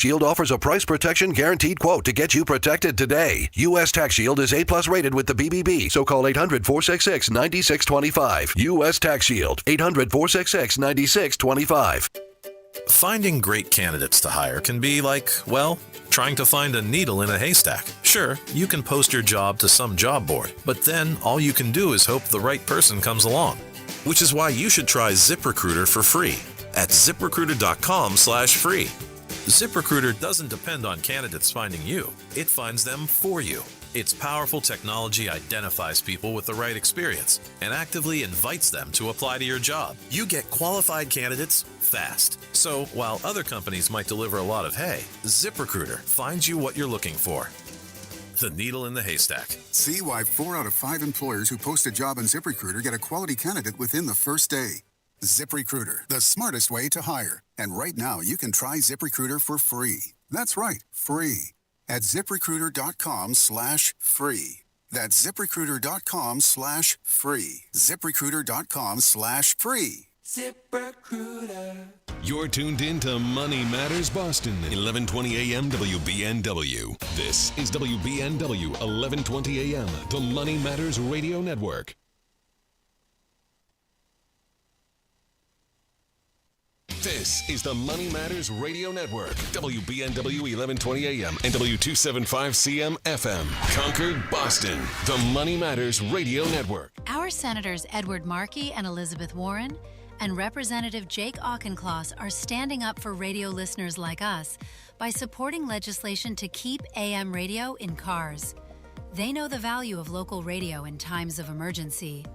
Shield offers a price protection guaranteed quote to get you protected today. U.S. Tax Shield is A+ rated with the BBB, so call 800-466-9625. U.S. Tax Shield, 800-466-9625. Finding great candidates to hire can be like, well, trying to find a needle in a haystack. Sure, you can post your job to some job board, but then all you can do is hope the right person comes along. Which is why you should try ZipRecruiter for free at ZipRecruiter.com/free. ZipRecruiter doesn't depend on candidates finding you. It finds them for you. Its powerful technology identifies people with the right experience and actively invites them to apply to your job. You get qualified candidates fast. So while other companies might deliver a lot of hay, ZipRecruiter finds you what you're looking for. The needle in the haystack. See why 4 out of 5 employers who post a job on ZipRecruiter get a quality candidate within the first day. ZipRecruiter, the smartest way to hire. And right now, you can try ZipRecruiter for free. That's right, free. At ZipRecruiter.com/free. That's ZipRecruiter.com/free. ZipRecruiter.com/free. ZipRecruiter. You're tuned in to Money Matters Boston, 1120 AM WBNW. This is WBNW 1120 AM, the Money Matters Radio Network. This is the Money Matters Radio Network, WBNW 1120 AM and W275CM FM. Concord, Boston, the Money Matters Radio Network. Our Senators Edward Markey and Elizabeth Warren and Representative Jake Auchincloss are standing up for radio listeners like us by supporting legislation to keep AM radio in cars. They know the value of local radio in times of emergency.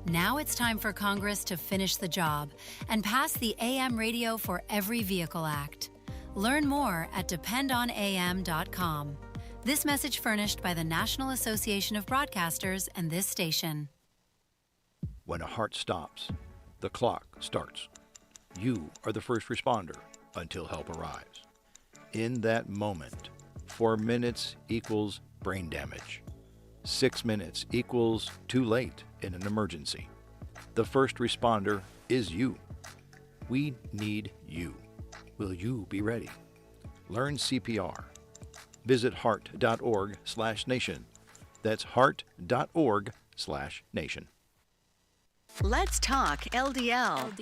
Now it's time for Congress to finish the job and pass the AM Radio for Every Vehicle Act. Learn more at dependonam.com. This message furnished by the National Association of Broadcasters and this station. When a heart stops, the clock starts. You are the first responder until help arrives. In that moment, 4 minutes equals brain damage. 6 minutes equals too late in an emergency. The first responder is you. We need you. Will you be ready? Learn CPR. Visit heart.org/nation. That's heart.org/nation. Let's talk LDL.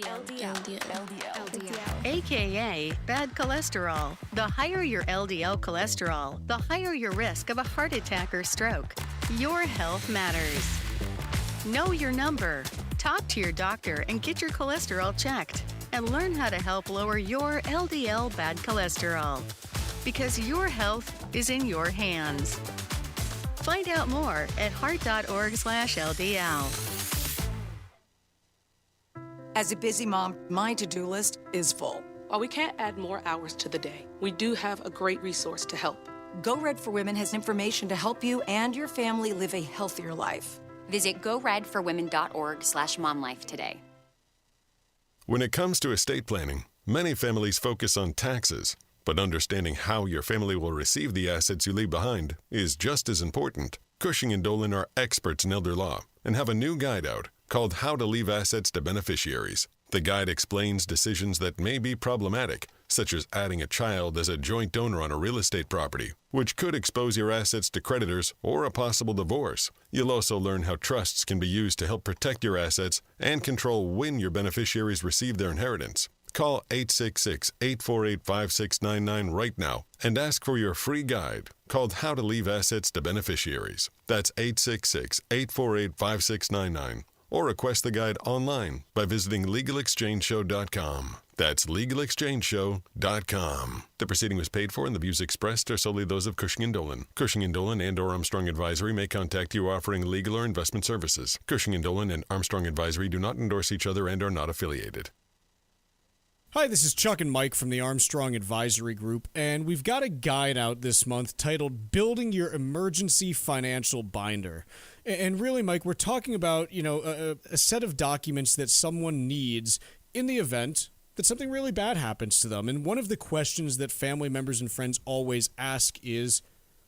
AKA bad cholesterol. The higher your LDL cholesterol, the higher your risk of a heart attack or stroke. Your health matters. Know your number. Talk to your doctor and get your cholesterol checked. And learn how to help lower your LDL bad cholesterol. Because your health is in your hands. Find out more at heart.org/LDL. As a busy mom, my to-do list is full. While we can't add more hours to the day, we do have a great resource to help. Go Red for Women has information to help you and your family live a healthier life. Visit goredforwomen.org/momlife today. When it comes to estate planning, many families focus on taxes, but understanding how your family will receive the assets you leave behind is just as important. Cushing & Dolan are experts in elder law and have a new guide out called How to Leave Assets to Beneficiaries. The guide explains decisions that may be problematic, such as adding a child as a joint donor on a real estate property, which could expose your assets to creditors or a possible divorce. You'll also learn how trusts can be used to help protect your assets and control when your beneficiaries receive their inheritance. Call 866-848-5699 right now and ask for your free guide called How to Leave Assets to Beneficiaries. That's 866-848-5699. Or request the guide online by visiting LegalExchangeShow.com. That's LegalExchangeShow.com. The proceeding was paid for and the views expressed are solely those of Cushing & Dolan. Cushing & Dolan and or Armstrong Advisory may contact you offering legal or investment services. Cushing & Dolan and Armstrong Advisory do not endorse each other and are not affiliated. Hi, this is Chuck and Mike from the Armstrong Advisory Group, and we've got a guide out this month titled Building Your Emergency Financial Binder. And really, Mike, we're talking about, a set of documents that someone needs in the event that something really bad happens to them. And one of the questions that family members and friends always ask is,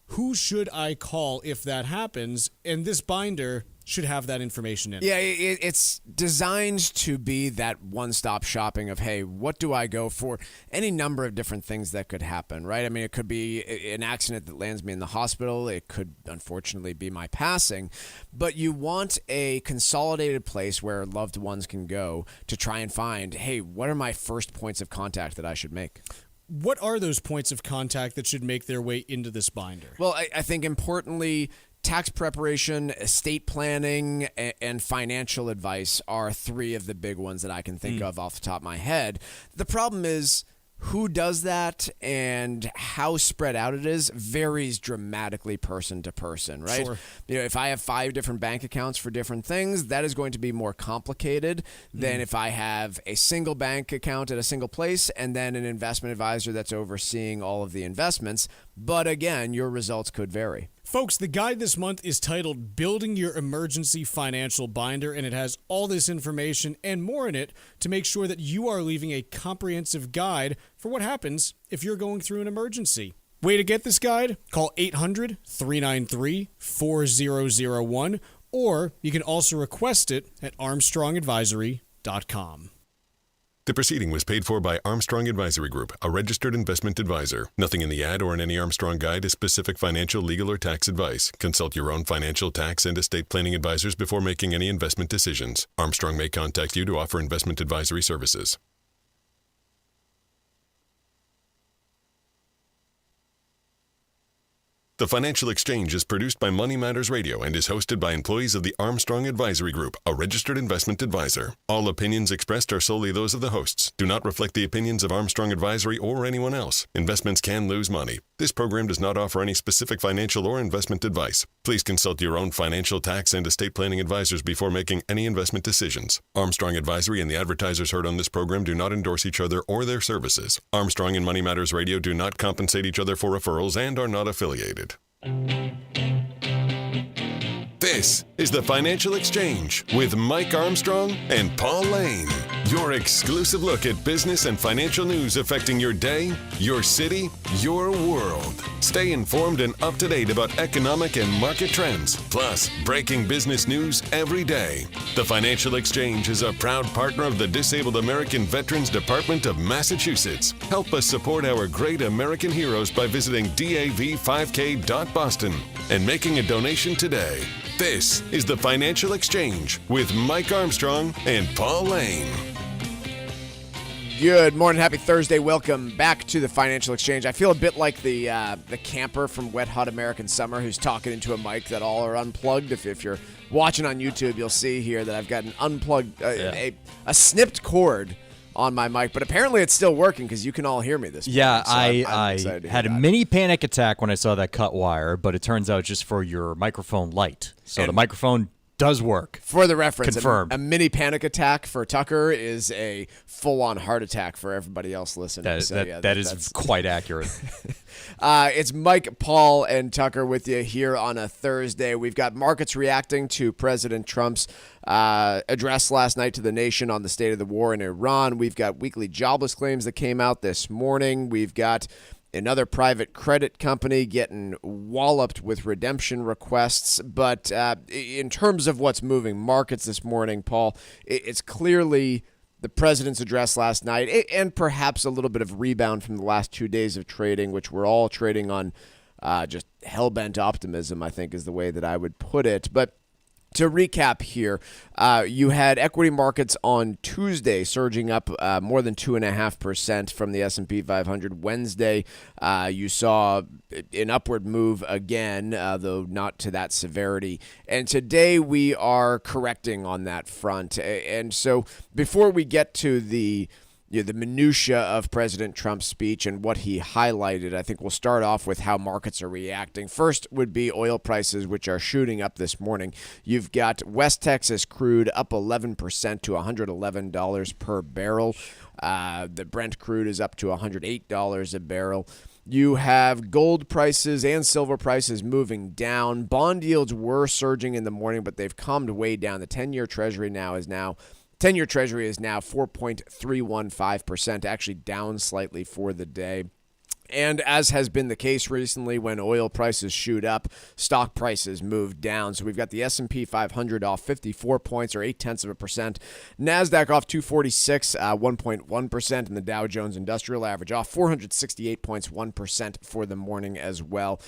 who should I call if that happens? And this binder should have that information in it. Yeah, it's designed to be that one-stop shopping of, hey, what do I go for? Any number of different things that could happen, right? I mean, it could be an accident that lands me in the hospital. It could, unfortunately, be my passing. But you want a consolidated place where loved ones can go to try and find, hey, what are my first points of contact that I should make? What are those points of contact that should make their way into this binder? Well, I think importantly, tax preparation, estate planning, and financial advice are three of the big ones that I can think of off the top of my head. The problem is who does that and how spread out it is varies dramatically person to person, right? Sure. If I have 5 different bank accounts for different things, that is going to be more complicated than if I have a single bank account at a single place and then an investment advisor that's overseeing all of the investments. But again, your results could vary. Folks, the guide this month is titled Building Your Emergency Financial Binder, and it has all this information and more in it to make sure that you are leaving a comprehensive guide for what happens if you're going through an emergency. Way to get this guide? Call 800-393-4001, or you can also request it at armstrongadvisory.com. The proceeding was paid for by Armstrong Advisory Group, a registered investment advisor. Nothing in the ad or in any Armstrong guide is specific financial, legal, or tax advice. Consult your own financial, tax, and estate planning advisors before making any investment decisions. Armstrong may contact you to offer investment advisory services. The Financial Exchange is produced by Money Matters Radio and is hosted by employees of the Armstrong Advisory Group, a registered investment advisor. All opinions expressed are solely those of the hosts, do not reflect the opinions of Armstrong Advisory or anyone else. Investments can lose money. This program does not offer any specific financial or investment advice. Please consult your own financial, tax, and estate planning advisors before making any investment decisions. Armstrong Advisory and the advertisers heard on this program do not endorse each other or their services. Armstrong and Money Matters Radio do not compensate each other for referrals and are not affiliated. This is the Financial Exchange with Mike Armstrong and Paul Lane. Your exclusive look at business and financial news affecting your day, your city, your world. Stay informed and up to date about economic and market trends, plus breaking business news every day. The Financial Exchange is a proud partner of the Disabled American Veterans Department of Massachusetts. Help us support our great American heroes by visiting dav5k.boston and making a donation today. This is the Financial Exchange with Mike Armstrong and Paul Lane. Good morning, happy Thursday. Welcome back to the Financial Exchange. I feel a bit like the camper from Wet Hot American Summer who's talking into a mic that all are unplugged. If you're watching on YouTube, you'll see here that I've got an unplugged, a snipped cord on my mic, but apparently it's still working because you can all hear me this morning. Yeah, so I had a mini panic attack when I saw that cut wire, but it turns out just for your microphone light. So the microphone does work. For the reference, confirmed. A mini panic attack for Tucker is a full-on heart attack for everybody else listening. That is quite accurate. It's Mike, Paul, and Tucker with you here on a Thursday. We've got markets reacting to President Trump's address last night to the nation on the state of the war in Iran. We've got weekly jobless claims that came out this morning. We've got another private credit company getting walloped with redemption requests. But in terms of what's moving markets this morning, Paul, it's clearly the president's address last night and perhaps a little bit of rebound from the last 2 days of trading, which we're all trading on just hell-bent optimism, I think is the way that I would put it. But to recap here, you had equity markets on Tuesday surging up more than 2.5% from the S&P 500. Wednesday, you saw an upward move again, though not to that severity. And today we are correcting on that front. And so before we get to the minutia of President Trump's speech and what he highlighted, I think we'll start off with how markets are reacting. First would be oil prices, which are shooting up this morning. You've got West Texas crude up 11% to $111 per barrel. The Brent crude is up to $108 a barrel. You have gold prices and silver prices moving down. Bond yields were surging in the morning, but they've calmed way down. The 10-year Treasury is now 4.315%, actually down slightly for the day. And as has been the case recently, when oil prices shoot up, stock prices move down. So we've got the S&P 500 off 54 points, or 0.8%. NASDAQ off 246, 1.1%, and the Dow Jones Industrial Average off 468 points, 1% for the morning as well.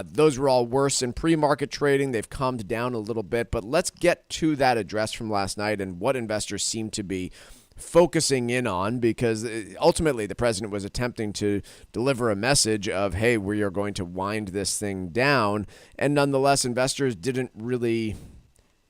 Those were all worse in pre-market trading. They've calmed down a little bit, but let's get to that address from last night and what investors seem to be focusing in on, because ultimately the president was attempting to deliver a message of, hey, we are going to wind this thing down. And nonetheless, investors didn't really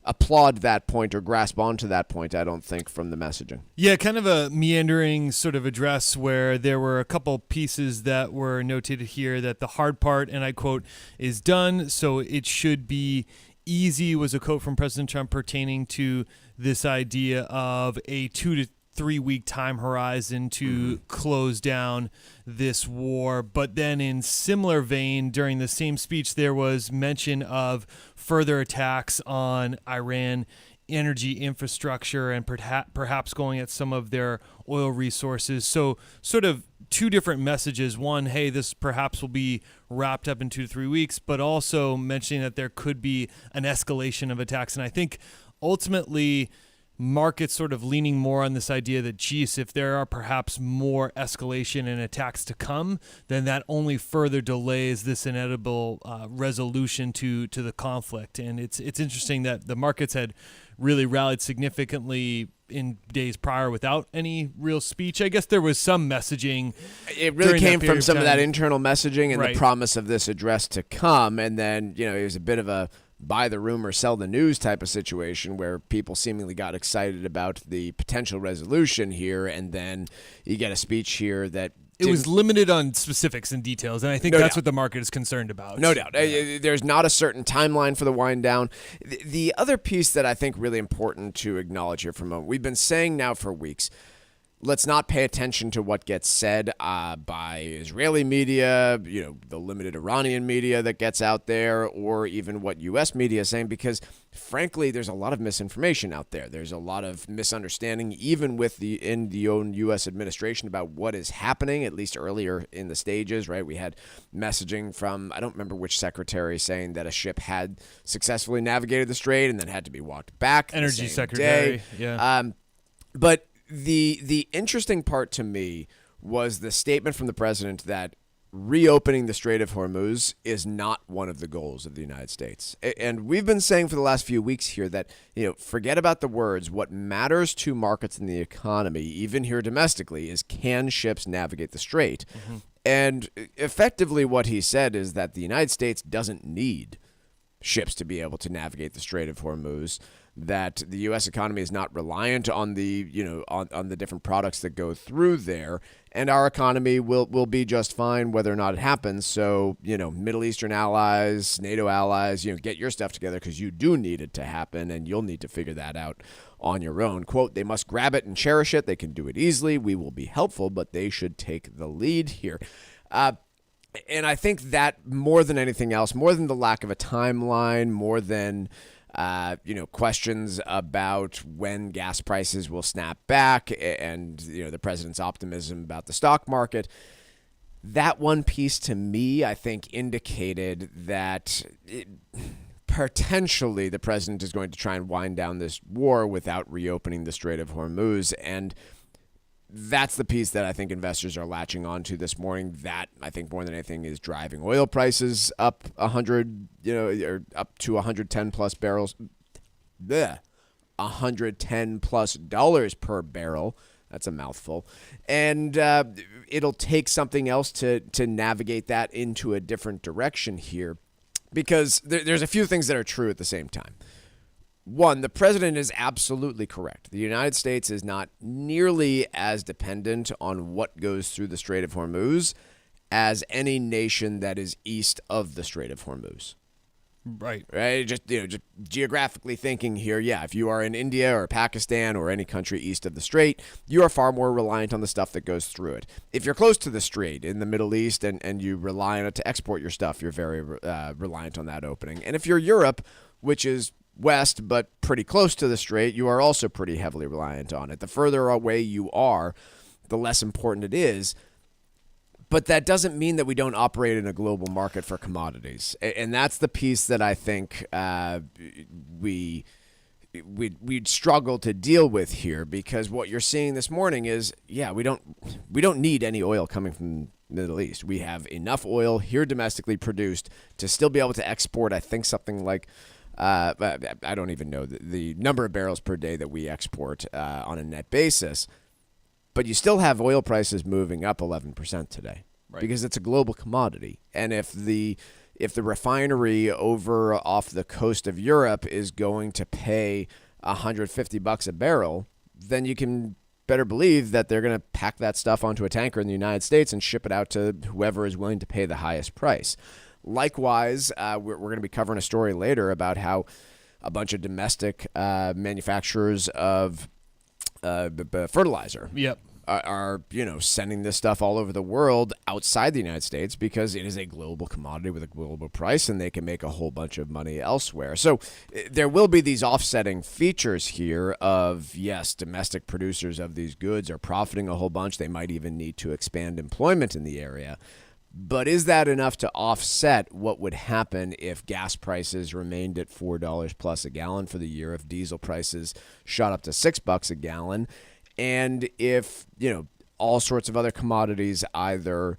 applaud that point or grasp onto that point, I don't think, from the messaging. Yeah, kind of a meandering sort of address where there were a couple pieces that were notated here that the hard part, and I quote, is done, so it should be easy, was a quote from President Trump pertaining to this idea of a 2 to 3 week time horizon to close down this war. But then in similar vein, during the same speech, there was mention of further attacks on Iran energy infrastructure and perhaps going at some of their oil resources. So sort of two different messages. One, hey, this perhaps will be wrapped up in 2 to 3 weeks, but also mentioning that there could be an escalation of attacks. And I think ultimately markets sort of leaning more on this idea that, geez, if there are perhaps more escalation and attacks to come, then that only further delays this inevitable resolution to the conflict. And it's interesting that the markets had really rallied significantly in days prior without any real speech. I guess there was some messaging. It really came from some of that internal messaging and right. The promise of this address to come. And then, it was a bit of a buy the rumor, sell the news type of situation where people seemingly got excited about the potential resolution here. And then you get a speech here that it was limited on specifics and details, and I think that's what the market is concerned about. No doubt. There's not a certain timeline for the wind down. The other piece that I think really important to acknowledge here for a moment, we've been saying now for weeks, let's not pay attention to what gets said by Israeli media, the limited Iranian media that gets out there, or even what U.S. media is saying, because frankly, there's a lot of misinformation out there. There's a lot of misunderstanding, even in the own U.S. administration, about what is happening, at least earlier in the stages, right? We had messaging from, I don't remember which secretary, saying that a ship had successfully navigated the strait and then had to be walked back. Energy secretary, yeah. But the interesting part to me was the statement from the president that reopening the Strait of Hormuz is not one of the goals of the United States. And we've been saying for the last few weeks here that, forget about the words. What matters to markets and the economy, even here domestically, is can ships navigate the strait? Mm-hmm. And effectively what he said is that the United States doesn't need ships to be able to navigate the Strait of Hormuz, that the U.S. economy is not reliant on the on the different products that go through there, and our economy will be just fine whether or not it happens. So Middle Eastern allies, NATO allies, get your stuff together, because you do need it to happen, and you'll need to figure that out on your own. Quote, they must grab it and cherish it. They can do it easily. We will be helpful, but they should take the lead here. And I think that more than anything else, more than the lack of a timeline, more than questions about when gas prices will snap back and, the president's optimism about the stock market, that one piece to me, I think, indicated that potentially the president is going to try and wind down this war without reopening the Strait of Hormuz. And that's the piece that I think investors are latching onto this morning. That, I think, more than anything, is driving oil prices up 100, or up to 110 plus barrels. $110 plus per barrel. That's a mouthful. And it'll take something else to navigate that into a different direction here, because there's a few things that are true at the same time. One, the president is absolutely correct. The United States is not nearly as dependent on what goes through the Strait of Hormuz as any nation that is east of the Strait of Hormuz. Right. Just geographically thinking here, if you are in India or Pakistan or any country east of the strait, you are far more reliant on the stuff that goes through it. If you're close to the strait in the Middle East and you rely on it to export your stuff, you're very reliant on that opening. And if you're Europe, which is west but pretty close to the strait, you are also pretty heavily reliant on it. The further away you are, the less important it is. But that doesn't mean that we don't operate in a global market for commodities. And that's the piece that I think we'd struggle to deal with here, because what you're seeing this morning is, we don't need any oil coming from the Middle East. We have enough oil here domestically produced to still be able to export, I think, something like I don't even know the number of barrels per day that we export on a net basis. But you still have oil prices moving up 11% today, because it's a global commodity. And if the refinery over off the coast of Europe is going to pay $150 a barrel, then you can better believe that they're going to pack that stuff onto a tanker in the United States and ship it out to whoever is willing to pay the highest price. Likewise, we're going to be covering a story later about how a bunch of domestic manufacturers of fertilizer are sending this stuff all over the world outside the United States, because it is a global commodity with a global price, and they can make a whole bunch of money elsewhere. So there will be these offsetting features here of, yes, domestic producers of these goods are profiting a whole bunch. They might even need to expand employment in the area. But is that enough to offset what would happen if gas prices remained at $4 plus a gallon for the year, if diesel prices shot up to $6 a gallon, and if, all sorts of other commodities either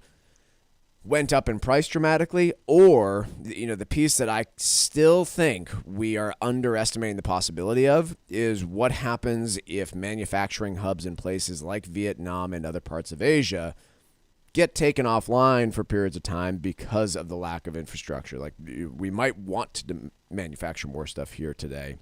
went up in price dramatically, or, the piece that I still think we are underestimating the possibility of is what happens if manufacturing hubs in places like Vietnam and other parts of Asia get taken offline for periods of time because of the lack of infrastructure. Like, we might want to manufacture more stuff here today,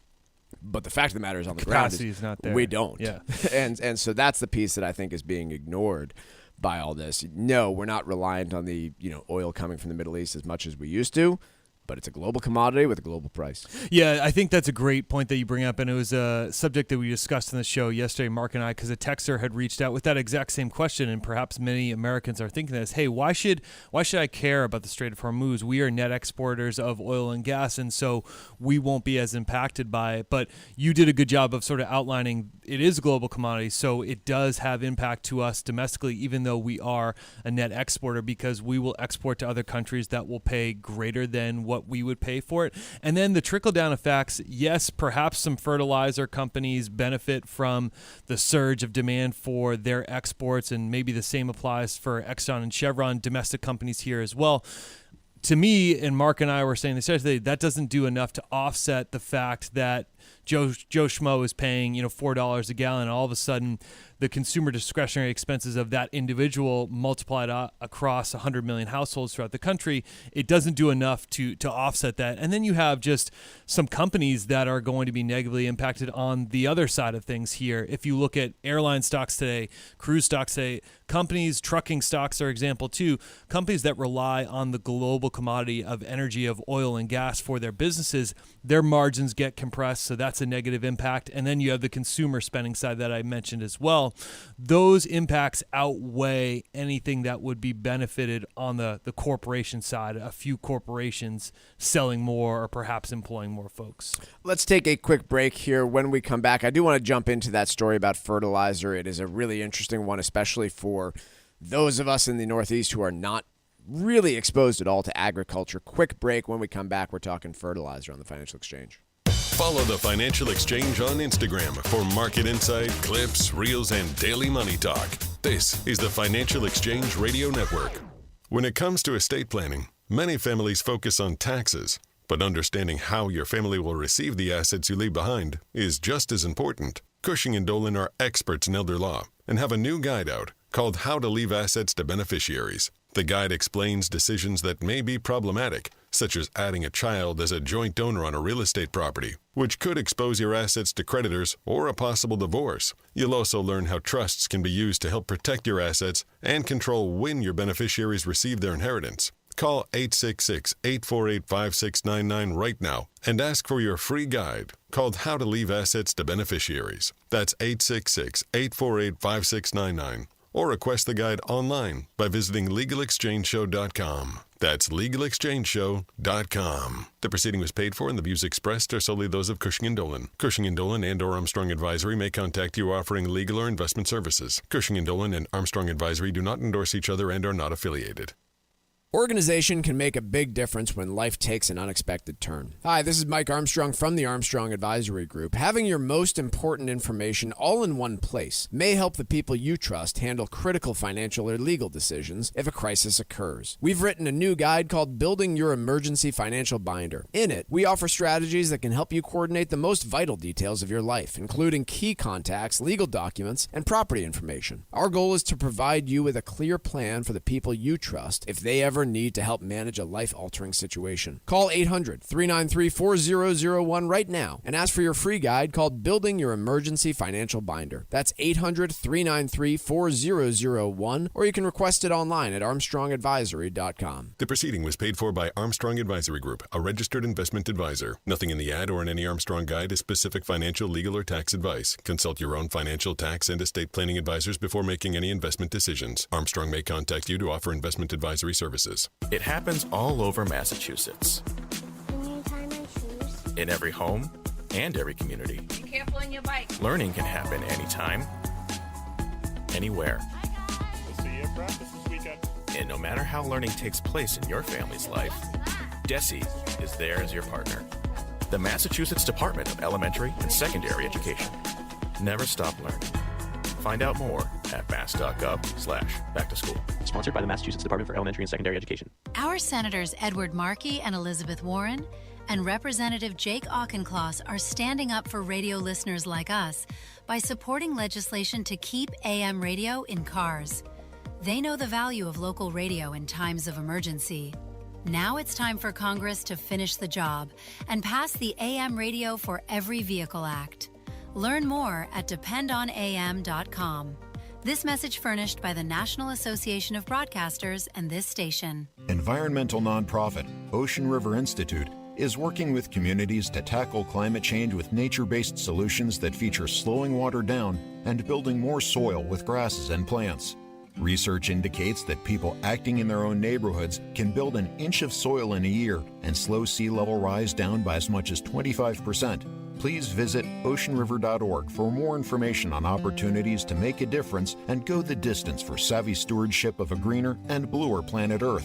but the fact of the matter is, on the ground is not there. We don't. Yeah. and so that's the piece that I think is being ignored by all this. No, we're not reliant on the oil coming from the Middle East as much as we used to, but it's a global commodity with a global price. Yeah, I think that's a great point that you bring up, and it was a subject that we discussed in the show yesterday, Mark and I, because a texter had reached out with that exact same question, and perhaps many Americans are thinking this: hey, why should I care about the Strait of Hormuz? We are net exporters of oil and gas, and so we won't be as impacted by it. But you did a good job of sort of outlining it is a global commodity, so it does have impact to us domestically, even though we are a net exporter, because we will export to other countries that will pay greater than what we would pay for it. And then the trickle-down effects, yes, perhaps some fertilizer companies benefit from the surge of demand for their exports, and maybe the same applies for Exxon and Chevron, domestic companies here as well. To me, and Mark and I were saying this yesterday, that doesn't do enough to offset the fact that Joe Schmo is paying $4 a gallon, and all of a sudden the consumer discretionary expenses of that individual multiplied across 100 million households throughout the country, it doesn't do enough to offset that. And then you have just some companies that are going to be negatively impacted on the other side of things here. If you look at airline stocks today, cruise stocks today, companies, trucking stocks are example too, companies that rely on the global commodity of energy, of oil and gas for their businesses, their margins get compressed, so that's a negative impact. And then you have the consumer spending side that I mentioned as well. Those impacts outweigh anything that would be benefited on the corporation side, a few corporations selling more or perhaps employing more folks. Let's take a quick break here. When we come back, I do want to jump into that story about fertilizer. It is a really interesting one, especially for those of us in the Northeast who are not really exposed at all to agriculture. Quick break. When we come back, we're talking fertilizer on the Financial Exchange. Follow the Financial Exchange on Instagram for market insight, clips, reels, and daily money talk. This is the Financial Exchange Radio Network. When it comes to estate planning, many families focus on taxes, but understanding how your family will receive the assets you leave behind is just as important. Cushing & Dolan are experts in elder law and have a new guide out called How to Leave Assets to Beneficiaries. The guide explains decisions that may be problematic, such as adding a child as a joint donor on a real estate property, which could expose your assets to creditors or a possible divorce. You'll also learn how trusts can be used to help protect your assets and control when your beneficiaries receive their inheritance. Call 866-848-5699 right now and ask for your free guide called How to Leave Assets to Beneficiaries. That's 866-848-5699. or request the guide online by visiting LegalExchangeShow.com. That's LegalExchangeShow.com. The proceeding was paid for and the views expressed are solely those of Cushing & Dolan. Cushing & Dolan and or Armstrong Advisory may contact you offering legal or investment services. Cushing & Dolan and Armstrong Advisory do not endorse each other and are not affiliated. Organization can make a big difference when life takes an unexpected turn. Hi, this is Mike Armstrong from the Armstrong Advisory Group. Having your most important information all in one place may help the people you trust handle critical financial or legal decisions if a crisis occurs. We've written a new guide called Building Your Emergency Financial Binder. In it, we offer strategies that can help you coordinate the most vital details of your life, including key contacts, legal documents, and property information. Our goal is to provide you with a clear plan for the people you trust if they ever need to help manage a life-altering situation. Call 800-393-4001 right now and ask for your free guide called Building Your Emergency Financial Binder. That's 800-393-4001, or you can request it online at armstrongadvisory.com. The proceeding was paid for by Armstrong Advisory Group, a registered investment advisor. Nothing in the ad or in any Armstrong guide is specific financial, legal, or tax advice. Consult your own financial, tax, and estate planning advisors before making any investment decisions. Armstrong may contact you to offer investment advisory services. It happens all over Massachusetts. Can you tie my shoes? In every home and every community. Be careful on your bike. Learning can happen anytime, anywhere. We'll see you at practice this weekend. And no matter how learning takes place in your family's life, DESE is there as your partner. The Massachusetts Department of Elementary and Secondary Education. Never stop learning. Find out more at mass.gov/back-to-school. Sponsored by the Massachusetts Department for Elementary and Secondary Education. Our Senators Edward Markey and Elizabeth Warren and Representative Jake Auchincloss are standing up for radio listeners like us by supporting legislation to keep AM radio in cars. They know the value of local radio in times of emergency. Now it's time for Congress to finish the job and pass the AM Radio for Every Vehicle Act. Learn more at dependonam.com. This message furnished by the National Association of Broadcasters and this station. Environmental nonprofit Ocean River Institute is working with communities to tackle climate change with nature-based solutions that feature slowing water down and building more soil with grasses and plants. Research indicates that people acting in their own neighborhoods can build an inch of soil in a year and slow sea level rise down by as much as 25%. Please visit oceanriver.org for more information on opportunities to make a difference and go the distance for savvy stewardship of a greener and bluer planet Earth.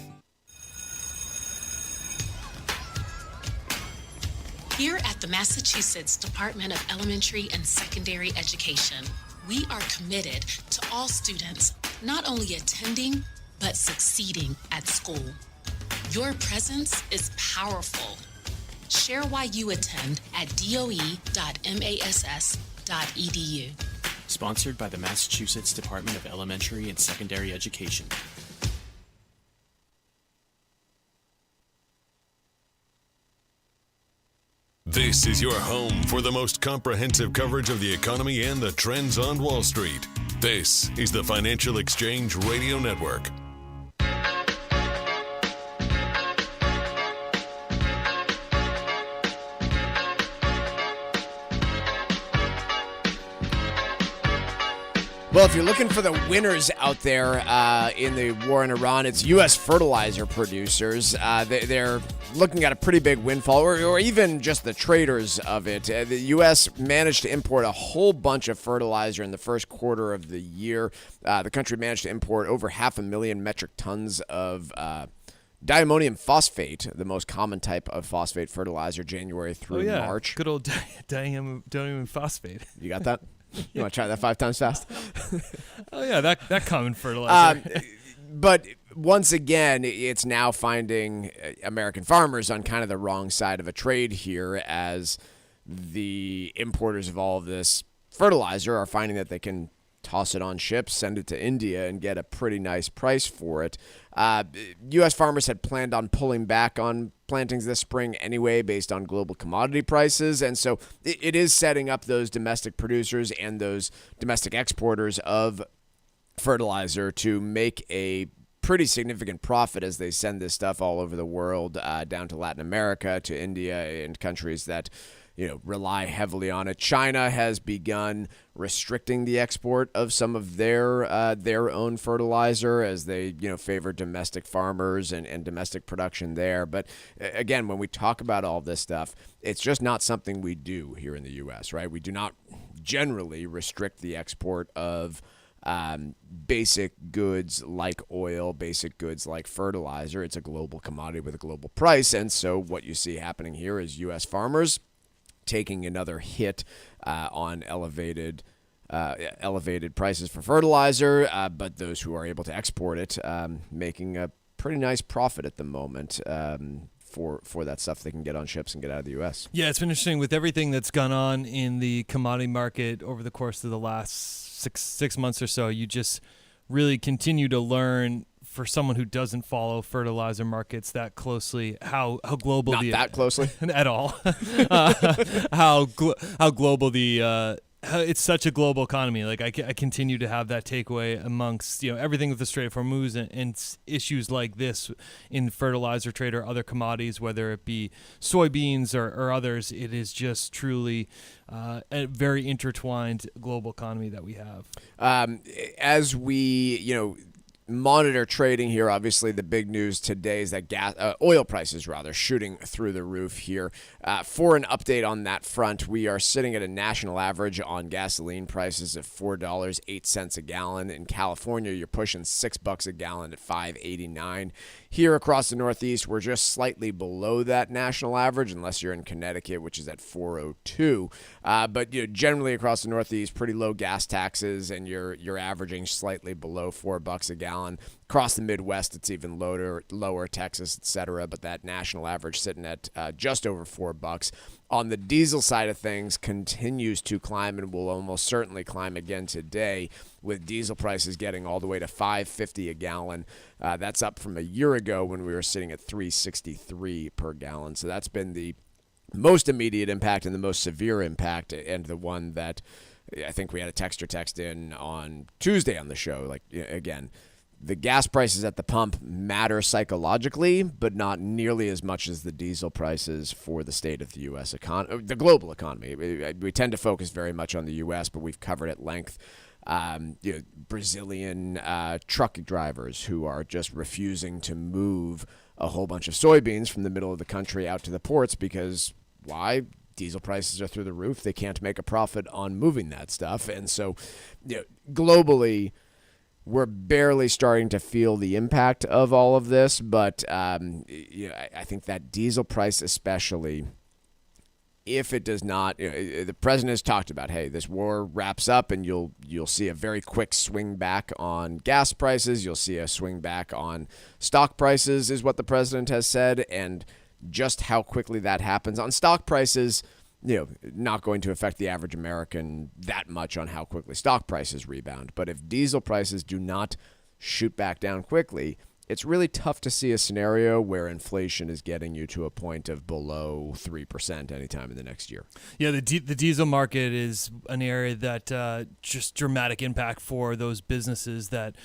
Here at the Massachusetts Department of Elementary and Secondary Education, we are committed to all students not only attending, but succeeding at school. Your presence is powerful. Share why you attend at doe.mass.edu. Sponsored by the Massachusetts Department of Elementary and Secondary Education. This is your home for the most comprehensive coverage of the economy and the trends on Wall Street. This is the Financial Exchange Radio Network. Well, if you're looking for the winners out there in the war in Iran, it's U.S. fertilizer producers. They're looking at a pretty big windfall, or even just the traders of it. The U.S. managed to import a whole bunch of fertilizer in the first quarter of the year. The country managed to import over 500,000 metric tons of diammonium phosphate, the most common type of phosphate fertilizer, January through March. Good old diammonium phosphate. You got that? You want to try that 5 times fast? Oh, yeah, that common fertilizer. But once again, it's now finding American farmers on kind of the wrong side of a trade here, as the importers of all of this fertilizer are finding that they can toss it on ships, send it to India, and get a pretty nice price for it. U.S. farmers had planned on pulling back on plantings this spring anyway based on global commodity prices, and so it is setting up those domestic producers and those domestic exporters of fertilizer to make a pretty significant profit as they send this stuff all over the world, down to Latin America, to India, and countries that rely heavily on it. China has begun restricting the export of some of their own fertilizer as they favor domestic farmers and domestic production there. But again, when we talk about all this stuff, it's just not something we do here in the U.S., right? We do not generally restrict the export of basic goods like oil, basic goods like fertilizer. It's a global commodity with a global price. And so what you see happening here is U.S. farmers taking another hit on elevated prices for fertilizer, but those who are able to export it making a pretty nice profit at the moment for that stuff they can get on ships and get out of the U.S. Yeah, it's been interesting with everything that's gone on in the commodity market over the course of the last six months or so. You just really continue to learn, for someone who doesn't follow fertilizer markets that closely, how global not that closely at all, how global it's such a global economy. Like I continue to have that takeaway amongst everything with the Strait of Hormuz and issues like this in fertilizer trade or other commodities, whether it be soybeans or others. It is just truly a very intertwined global economy that we have. As we monitor trading here, obviously the big news today is that oil prices shooting through the roof here. For an update on that front, we are sitting at a national average on gasoline prices of $4.08 a gallon. In California, you're pushing $6 a gallon at $5.89. Here across the Northeast, we're just slightly below that national average, unless you're in Connecticut, which is at $4.02. But generally across the Northeast, pretty low gas taxes, and you're averaging slightly below $4 a gallon. Across the Midwest, it's even lower, Texas, etc. But that national average sitting at just over $4. On the diesel side of things, continues to climb and will almost certainly climb again today, with diesel prices getting all the way to $5.50 a gallon. That's up from a year ago when we were sitting at $3.63 per gallon. So that's been the most immediate impact and the most severe impact, and the one that I think we had a texter text in on Tuesday on the show. Again, the gas prices at the pump matter psychologically, but not nearly as much as the diesel prices for the state of the U.S. economy, the global economy. We tend to focus very much on the U.S., but we've covered at length Brazilian truck drivers who are just refusing to move a whole bunch of soybeans from the middle of the country out to the ports because why? Diesel prices are through the roof. They can't make a profit on moving that stuff. And so globally, we're barely starting to feel the impact of all of this, but I think that diesel price especially, if it does not, the president has talked about, hey, this war wraps up and you'll see a very quick swing back on gas prices. You'll see a swing back on stock prices is what the president has said, and just how quickly that happens on stock prices, not going to affect the average American that much on how quickly stock prices rebound. But if diesel prices do not shoot back down quickly, it's really tough to see a scenario where inflation is getting you to a point of below 3% anytime in the next year. Yeah, the diesel market is an area that just dramatic impact for those businesses that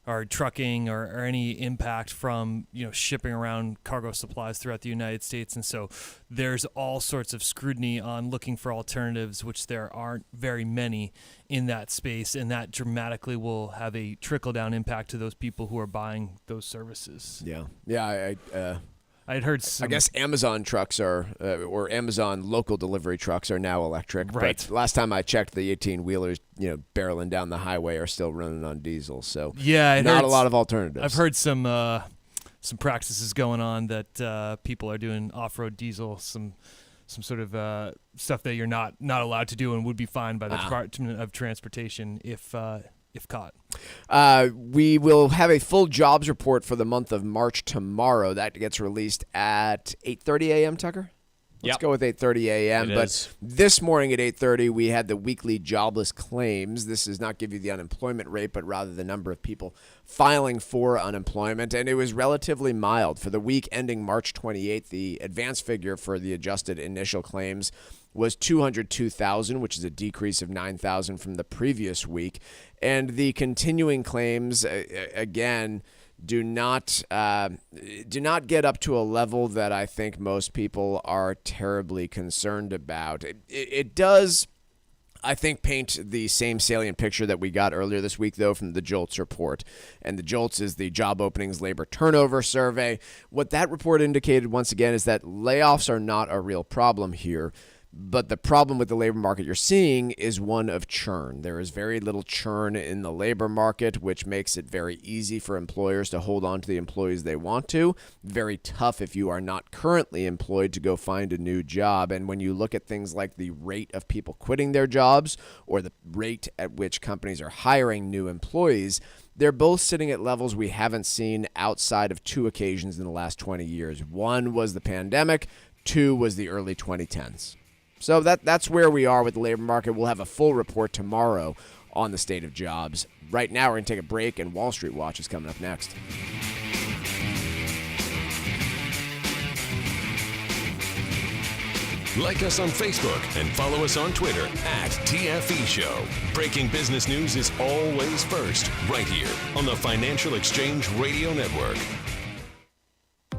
are trucking or any impact from shipping around cargo supplies throughout the United States. And so there's all sorts of scrutiny on looking for alternatives, which there aren't very many in that space, and that dramatically will have a trickle-down impact to those people who are buying those services. Yeah, I'd heard I guess Amazon trucks or Amazon local delivery trucks are now electric. Right. But last time I checked, the 18-wheelers, barreling down the highway are still running on diesel. So yeah, not a lot of alternatives. I've heard some practices going on that people are doing off-road diesel, some sort of stuff that you're not allowed to do and would be fined by the Department of Transportation if caught. We will have a full jobs report for the month of March tomorrow. That gets released at 8:30 a.m., Tucker? Let's go with 8:30 a.m. But this morning at 8:30, we had the weekly jobless claims. This does not give you the unemployment rate, but rather the number of people filing for unemployment. And it was relatively mild. For the week ending March 28th, the advance figure for the adjusted initial claims was 202,000, which is a decrease of 9,000 from the previous week. And the continuing claims, again, do not get up to a level that I think most people are terribly concerned about. It does, I think, paint the same salient picture that we got earlier this week, though, from the JOLTS report. And the JOLTS is the Job Openings Labor Turnover Survey. What that report indicated, once again, is that layoffs are not a real problem here. But the problem with the labor market you're seeing is one of churn. There is very little churn in the labor market, which makes it very easy for employers to hold on to the employees they want to. Very tough if you are not currently employed to go find a new job. And when you look at things like the rate of people quitting their jobs or the rate at which companies are hiring new employees, they're both sitting at levels we haven't seen outside of two occasions in the last 20 years. One was the pandemic. Two was the early 2010s. So that's where we are with the labor market. We'll have a full report tomorrow on the state of jobs. Right now, we're going to take a break, and Wall Street Watch is coming up next. Like us on Facebook and follow us on Twitter @TFE Show. Breaking business news is always first, right here on the Financial Exchange Radio Network.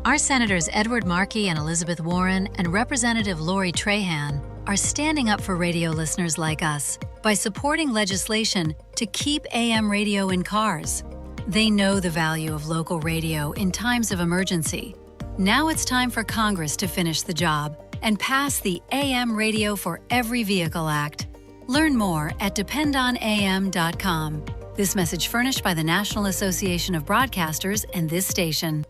Our Senators Edward Markey and Elizabeth Warren and Representative Lori Trahan are standing up for radio listeners like us by supporting legislation to keep AM radio in cars. They know the value of local radio in times of emergency. Now it's time for Congress to finish the job and pass the AM Radio for Every Vehicle Act. Learn more at dependonam.com. This message furnished by the National Association of Broadcasters and this station.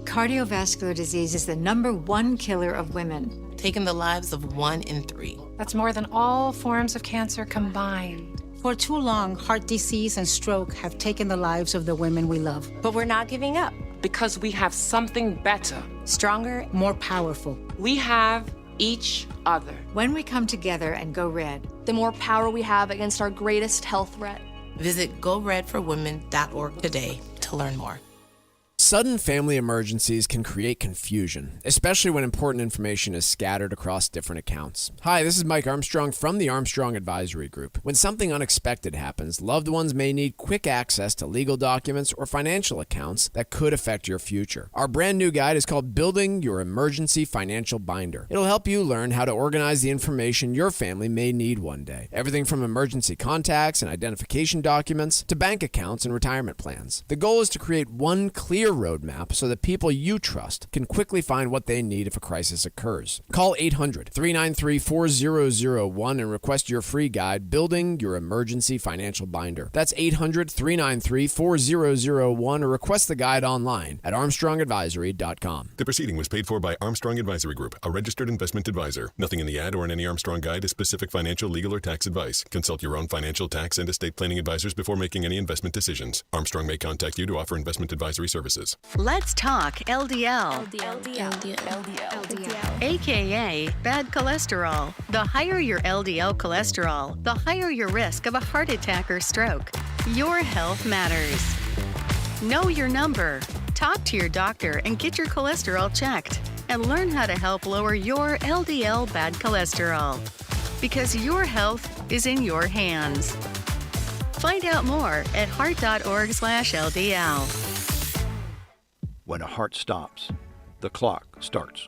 Cardiovascular disease is the #1 killer of women, taking the lives of 1 in 3. That's more than all forms of cancer combined. For too long, heart disease and stroke have taken the lives of the women we love. But we're not giving up. Because we have something better. Stronger, more powerful. We have each other. When we come together and go red, the more power we have against our greatest health threat. Visit goredforwomen.org today to learn more. Sudden family emergencies can create confusion, especially when important information is scattered across different accounts. Hi, this is Mike Armstrong from the Armstrong Advisory Group. When something unexpected happens, loved ones may need quick access to legal documents or financial accounts that could affect your future. Our brand new guide is called Building Your Emergency Financial Binder. It'll help you learn how to organize the information your family may need one day. Everything from emergency contacts and identification documents to bank accounts and retirement plans. The goal is to create one clear roadmap so that people you trust can quickly find what they need if a crisis occurs. Call 800-393-4001 and request your free guide, Building Your Emergency Financial Binder. That's 800-393-4001 or request the guide online at armstrongadvisory.com. The proceeding was paid for by Armstrong Advisory Group, a registered investment advisor. Nothing in the ad or in any Armstrong guide is specific financial, legal, or tax advice. Consult your own financial, tax, and estate planning advisors before making any investment decisions. Armstrong may contact you to offer investment advisory services. Let's talk LDL. AKA bad cholesterol. The higher your LDL cholesterol, the higher your risk of a heart attack or stroke. Your health matters. Know your number. Talk to your doctor and get your cholesterol checked. And learn how to help lower your LDL bad cholesterol. Because your health is in your hands. Find out more at heart.org/LDL. When a heart stops, the clock starts.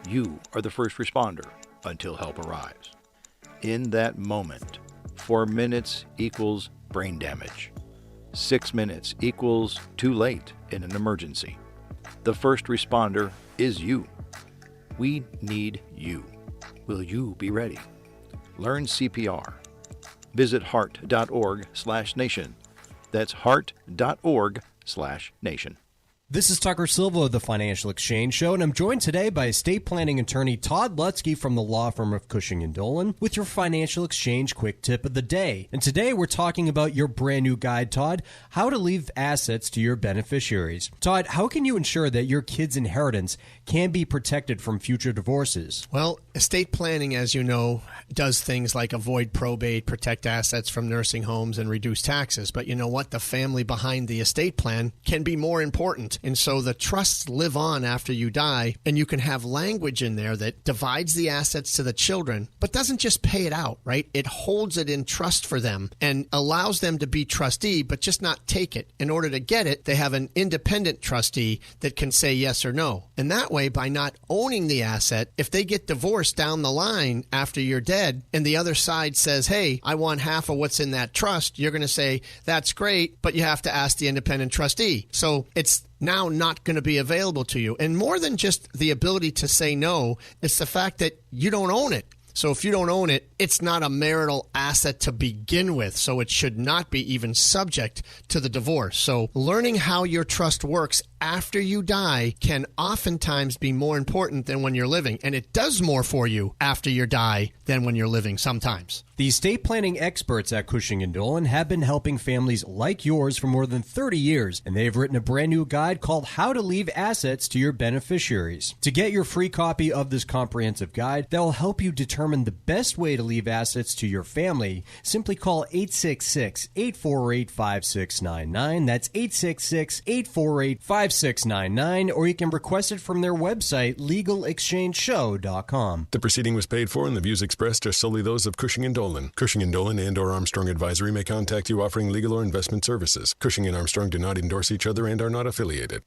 You are the first responder until help arrives. In that moment, 4 minutes equals brain damage. 6 minutes equals too late in an emergency. The first responder is you. We need you. Will you be ready? Learn CPR. Visit heart.org/nation. That's heart.org/nation. This is Tucker Silva of the Financial Exchange Show, and I'm joined today by estate planning attorney Todd Lutzke from the law firm of Cushing & Dolan with your Financial Exchange quick tip of the day. And today we're talking about your brand new guide, Todd, how to leave assets to your beneficiaries. Todd, how can you ensure that your kids' inheritance can be protected from future divorces? Well, estate planning, as you know, does things like avoid probate, protect assets from nursing homes, and reduce taxes. But you know what? The family behind the estate plan can be more important. And so the trusts live on after you die, and you can have language in there that divides the assets to the children, but doesn't just pay it out, right? It holds it in trust for them and allows them to be trustee, but just not take it. In order to get it, they have an independent trustee that can say yes or no. And that way, by not owning the asset, if they get divorced down the line after you're dead and the other side says, hey, I want half of what's in that trust, you're going to say, that's great, but you have to ask the independent trustee. So it's now not going to be available to you. And more than just the ability to say no, it's the fact that you don't own it. So if you don't own it, it's not a marital asset to begin with, so it should not be even subject to the divorce. So learning how your trust works after you die can oftentimes be more important than when you're living, and it does more for you after you die than when you're living sometimes. The estate planning experts at Cushing & Dolan have been helping families like yours for more than 30 years, and they've written a brand new guide called How to Leave Assets to Your Beneficiaries. To get your free copy of this comprehensive guide that will help you determine the best way to leave assets to your family, simply call 866-848-5699. That's 866-848-5699, or you can request it from their website, legalexchangeshow.com. The proceeding was paid for, and the views expressed are solely those of Cushing & Dolan. Cushing & Dolan and or Armstrong Advisory may contact you offering legal or investment services. Cushing & Armstrong do not endorse each other and are not affiliated.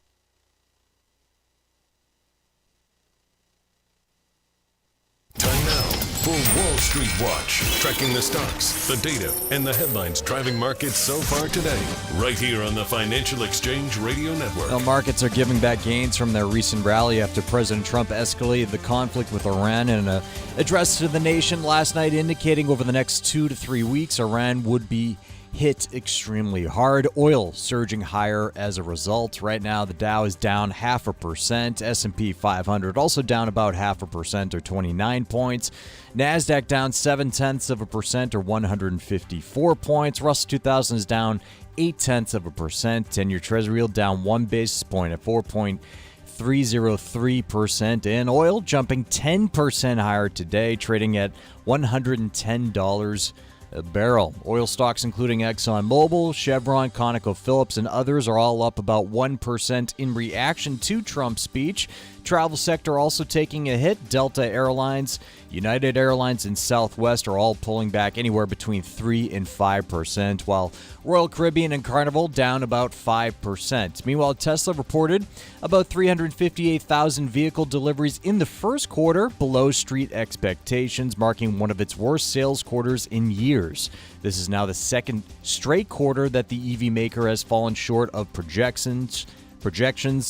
Time now for Wall Street Watch, tracking the stocks, the data, and the headlines driving markets so far today, right here on the Financial Exchange Radio Network. Well, markets are giving back gains from their recent rally after President Trump escalated the conflict with Iran in an address to the nation last night, indicating over the next 2 to 3 weeks, Iran would be hit extremely hard. Oil surging higher as a result. Right now, the Dow is down 0.5%. S&P 500 also down about 0.5% or 29 points. NASDAQ down 0.7% or 154 points. Russell 2000 is down 0.8%. 10-year Treasury yield down 1 basis point at 4.303%. And oil jumping 10% higher today, trading at $110 a barrel. Oil stocks including ExxonMobil, Chevron, ConocoPhillips, and others are all up about 1% in reaction to Trump's speech. Travel sector also taking a hit. Delta Airlines, United Airlines, and Southwest are all pulling back anywhere between 3 and 5%, while Royal Caribbean and Carnival down about 5%. Meanwhile, Tesla reported about 358,000 vehicle deliveries in the first quarter, below street expectations, marking one of its worst sales quarters in years. This is now the second straight quarter that the EV maker has fallen short of projections.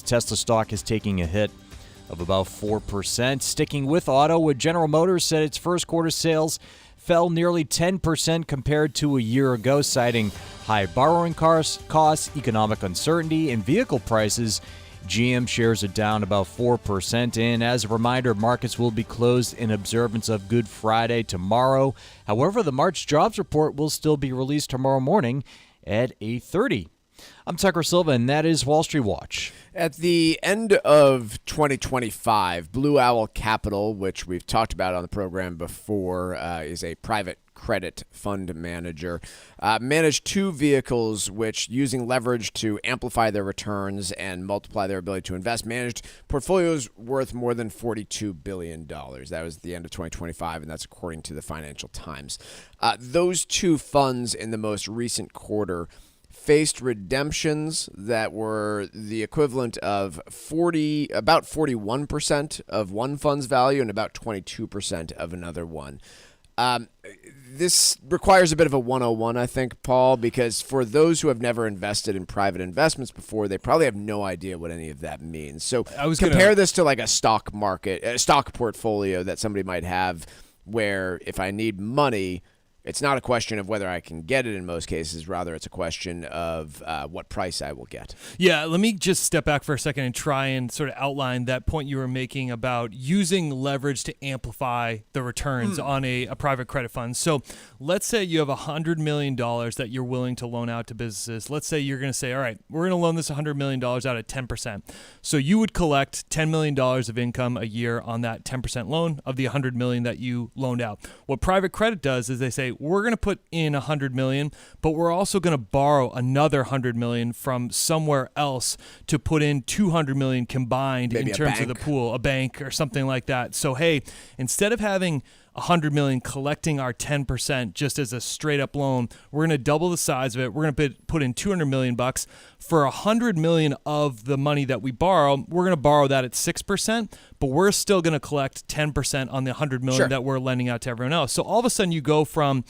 Tesla stock is taking a hit of about 4%. Sticking with auto, General Motors said its first quarter sales fell nearly 10% compared to a year ago, citing high borrowing costs, economic uncertainty, and vehicle prices. GM shares are down about 4%. And as a reminder, markets will be closed in observance of Good Friday tomorrow. However, the March jobs report will still be released tomorrow morning at 8:30. I'm Tucker Silva, and that is Wall Street Watch. At the end of 2025, Blue Owl Capital, which we've talked about on the program before, is a private credit fund manager, managed 2 vehicles which, using leverage to amplify their returns and multiply their ability to invest, managed portfolios worth more than $42 billion. That was at the end of 2025, and that's according to the Financial Times. Those 2 funds in the most recent quarter faced redemptions that were the equivalent of about 41% of one fund's value and about 22% of another one. This requires a bit of a 101, I think, Paul, because for those who have never invested in private investments before, they probably have no idea what any of that means. So compare this to like a stock portfolio that somebody might have, where if I need money, it's not a question of whether I can get it in most cases. Rather, it's a question of what price I will get. Yeah, let me just step back for a second and try and sort of outline that point you were making about using leverage to amplify the returns on a private credit fund. So let's say you have $100 million that you're willing to loan out to businesses. Let's say you're going to say, all right, we're going to loan this $100 million out at 10%. So you would collect $10 million of income a year on that 10% loan of the $100 million that you loaned out. What private credit does is they say, we're going to put in $100 million, but we're also going to borrow another $100 million from somewhere else to put in $200 million combined Maybe in terms of the pool, a bank or something like that. So, hey, instead of having $100 million collecting our 10% just as a straight up loan, we're going to double the size of it. We're going to put in $200 million bucks for $100 million of the money that we borrow. We're going to borrow that at 6%, but we're still going to collect 10% on the $100 million that we're lending out to everyone else. So all of a sudden you go from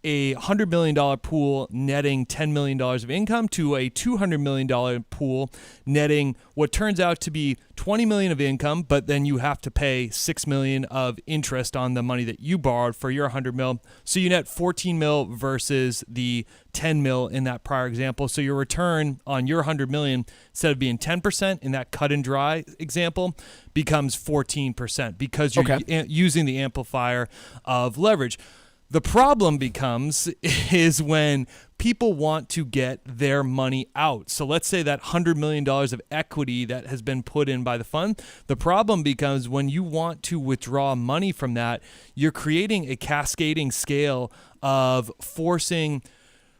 a $100 million pool netting $10 million of income to a $200 million pool netting what turns out to be $20 million of income, but then you have to pay $6 million of interest on the money that you borrowed for your $100 mil. So you net $14 mil versus the $10 mil in that prior example. So your return on your $100 million, instead of being 10% in that cut and dry example, becomes 14% because you're using the amplifier of leverage. The problem is when people want to get their money out. So let's say that $100 million of equity that has been put in by the fund. The problem becomes when you want to withdraw money from that, you're creating a cascading scale of forcing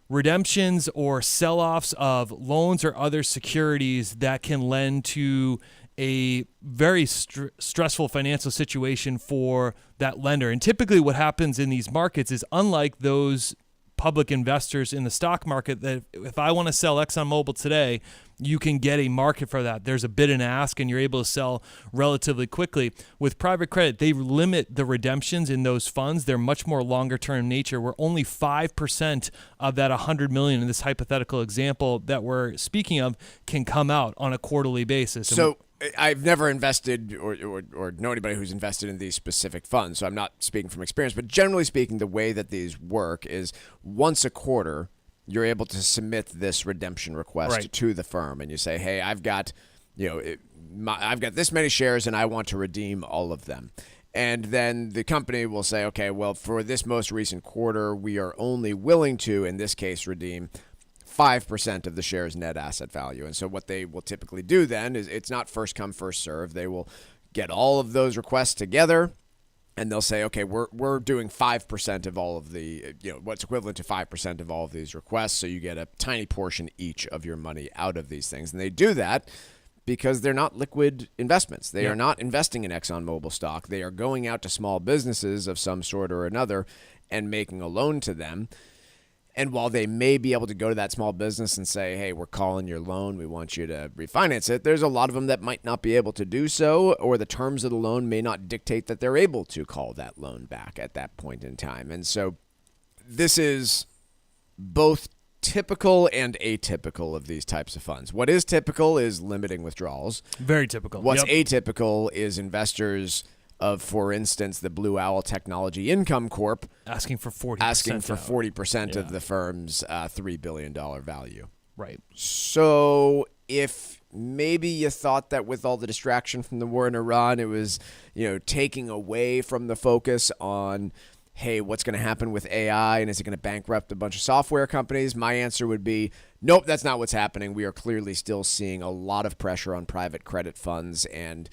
redemptions or sell-offs of loans or other securities that can lend to a very stressful financial situation for that lender. And typically what happens in these markets is, unlike those public investors in the stock market, that if I want to sell ExxonMobil today, you can get a market for that. There's a bid and ask, and you're able to sell relatively quickly. With private credit, they limit the redemptions in those funds. They're much more longer-term nature, where only 5% of that $100 million in this hypothetical example that we're speaking of can come out on a quarterly basis. So I've never invested or know anybody who's invested in these specific funds, so I'm not speaking from experience. But generally speaking, the way that these work is once a quarter, you're able to submit this redemption request to the firm, and you say, "Hey, I've got this many shares, and I want to redeem all of them." And then the company will say, "Okay, well, for this most recent quarter, we are only willing to, in this case, redeem 5% of the share's net asset value." And so what they will typically do then is, it's not first come, first serve. They will get all of those requests together, and they'll say, okay, we're doing 5% of all of the, what's equivalent to 5% of all of these requests. So you get a tiny portion each of your money out of these things. And they do that because they're not liquid investments. They are not investing in ExxonMobil stock. They are going out to small businesses of some sort or another and making a loan to them. And while they may be able to go to that small business and say, "Hey, we're calling your loan, we want you to refinance it," there's a lot of them that might not be able to do so, or the terms of the loan may not dictate that they're able to call that loan back at that point in time. And so this is both typical and atypical of these types of funds. What is typical is limiting withdrawals. Very typical. What's atypical is investors of, for instance, the Blue Owl Technology Income Corp. Asking for 40% of the firm's $3 billion value. Right. So if maybe you thought that with all the distraction from the war in Iran, it was, taking away from the focus on, hey, what's going to happen with AI, and is it going to bankrupt a bunch of software companies? My answer would be, nope, that's not what's happening. We are clearly still seeing a lot of pressure on private credit funds, and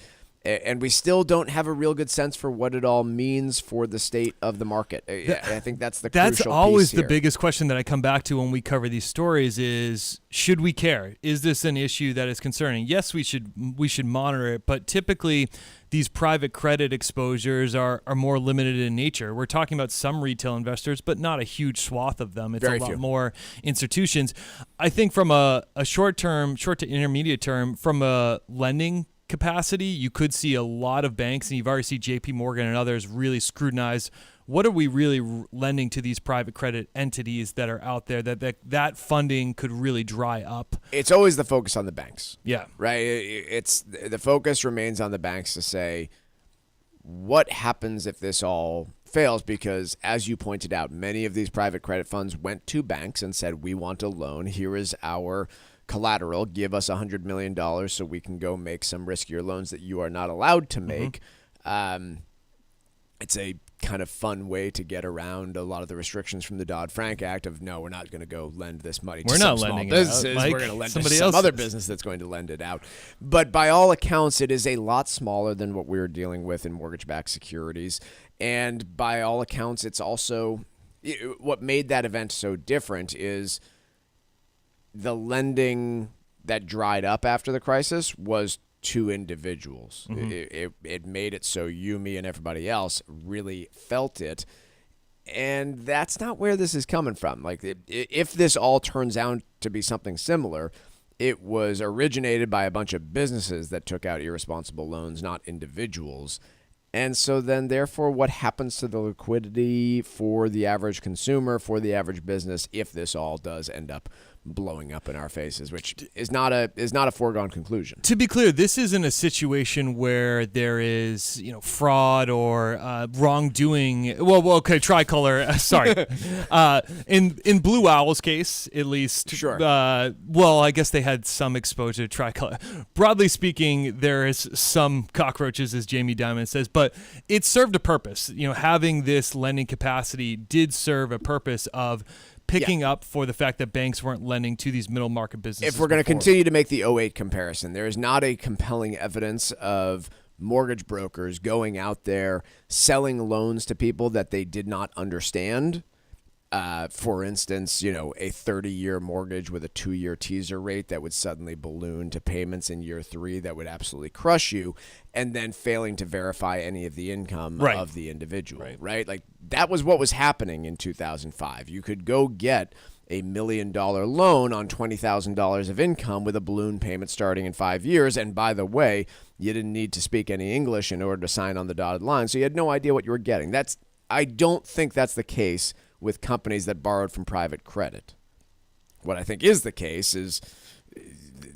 we still don't have a real good sense for what it all means for the state of the market. I think that's the crucial piece here. That's always the biggest question that I come back to when we cover these stories is, should we care? Is this an issue that is concerning? Yes, we should monitor it, but typically these private credit exposures are more limited in nature. We're talking about some retail investors, but not a huge swath of them. It's Very a lot few. more institutions. I think from a short to intermediate term, from a lending capacity, you could see a lot of banks, and you've already seen JP Morgan and others really scrutinize what are we really lending to these private credit entities that are out there, that funding could really dry up. It's always the focus on the banks. Yeah. Right? It's the focus remains on the banks to say, what happens if this all fails? Because as you pointed out, many of these private credit funds went to banks and said, we want a loan. Here is our collateral, give us $100 million so we can go make some riskier loans that you are not allowed to make. It's a kind of fun way to get around a lot of the restrictions from the Dodd-Frank Act of, no, we're not going to go lend this money to some small businesses. We're going to lend to some other business that's going to lend it out. But by all accounts, it is a lot smaller than what we were dealing with in mortgage-backed securities. And by all accounts, it's also what made that event so different is the lending that dried up after the crisis was to individuals. Mm-hmm. It made it so you, me, and everybody else really felt it. And that's not where this is coming from. Like, if this all turns out to be something similar, it was originated by a bunch of businesses that took out irresponsible loans, not individuals. And so then, therefore, what happens to the liquidity for the average consumer, for the average business, if this all does end up blowing up in our faces, which is not a foregone conclusion. To be clear, this isn't a situation where there is, fraud or wrongdoing. Well, okay, Tricolor. Sorry, in Blue Owl's case, at least. Sure. Well, I guess they had some exposure to Tricolor. Broadly speaking, there is some cockroaches, as Jamie Dimon says, but it served a purpose. Having this lending capacity did serve a purpose of picking up for the fact that banks weren't lending to these middle market businesses. If we're going to continue to make the 2008 comparison, there is not a compelling evidence of mortgage brokers going out there selling loans to people that they did not understand. For instance, a 30-year mortgage with a 2-year teaser rate that would suddenly balloon to payments in year 3 that would absolutely crush you, and then failing to verify any of the income of the individual, right? Like, that was what was happening in 2005. You could go get $1 million loan on $20,000 of income with a balloon payment starting in 5 years. And by the way, you didn't need to speak any English in order to sign on the dotted line, so you had no idea what you were getting. I don't think that's the case with companies that borrowed from private credit. What I think is the case is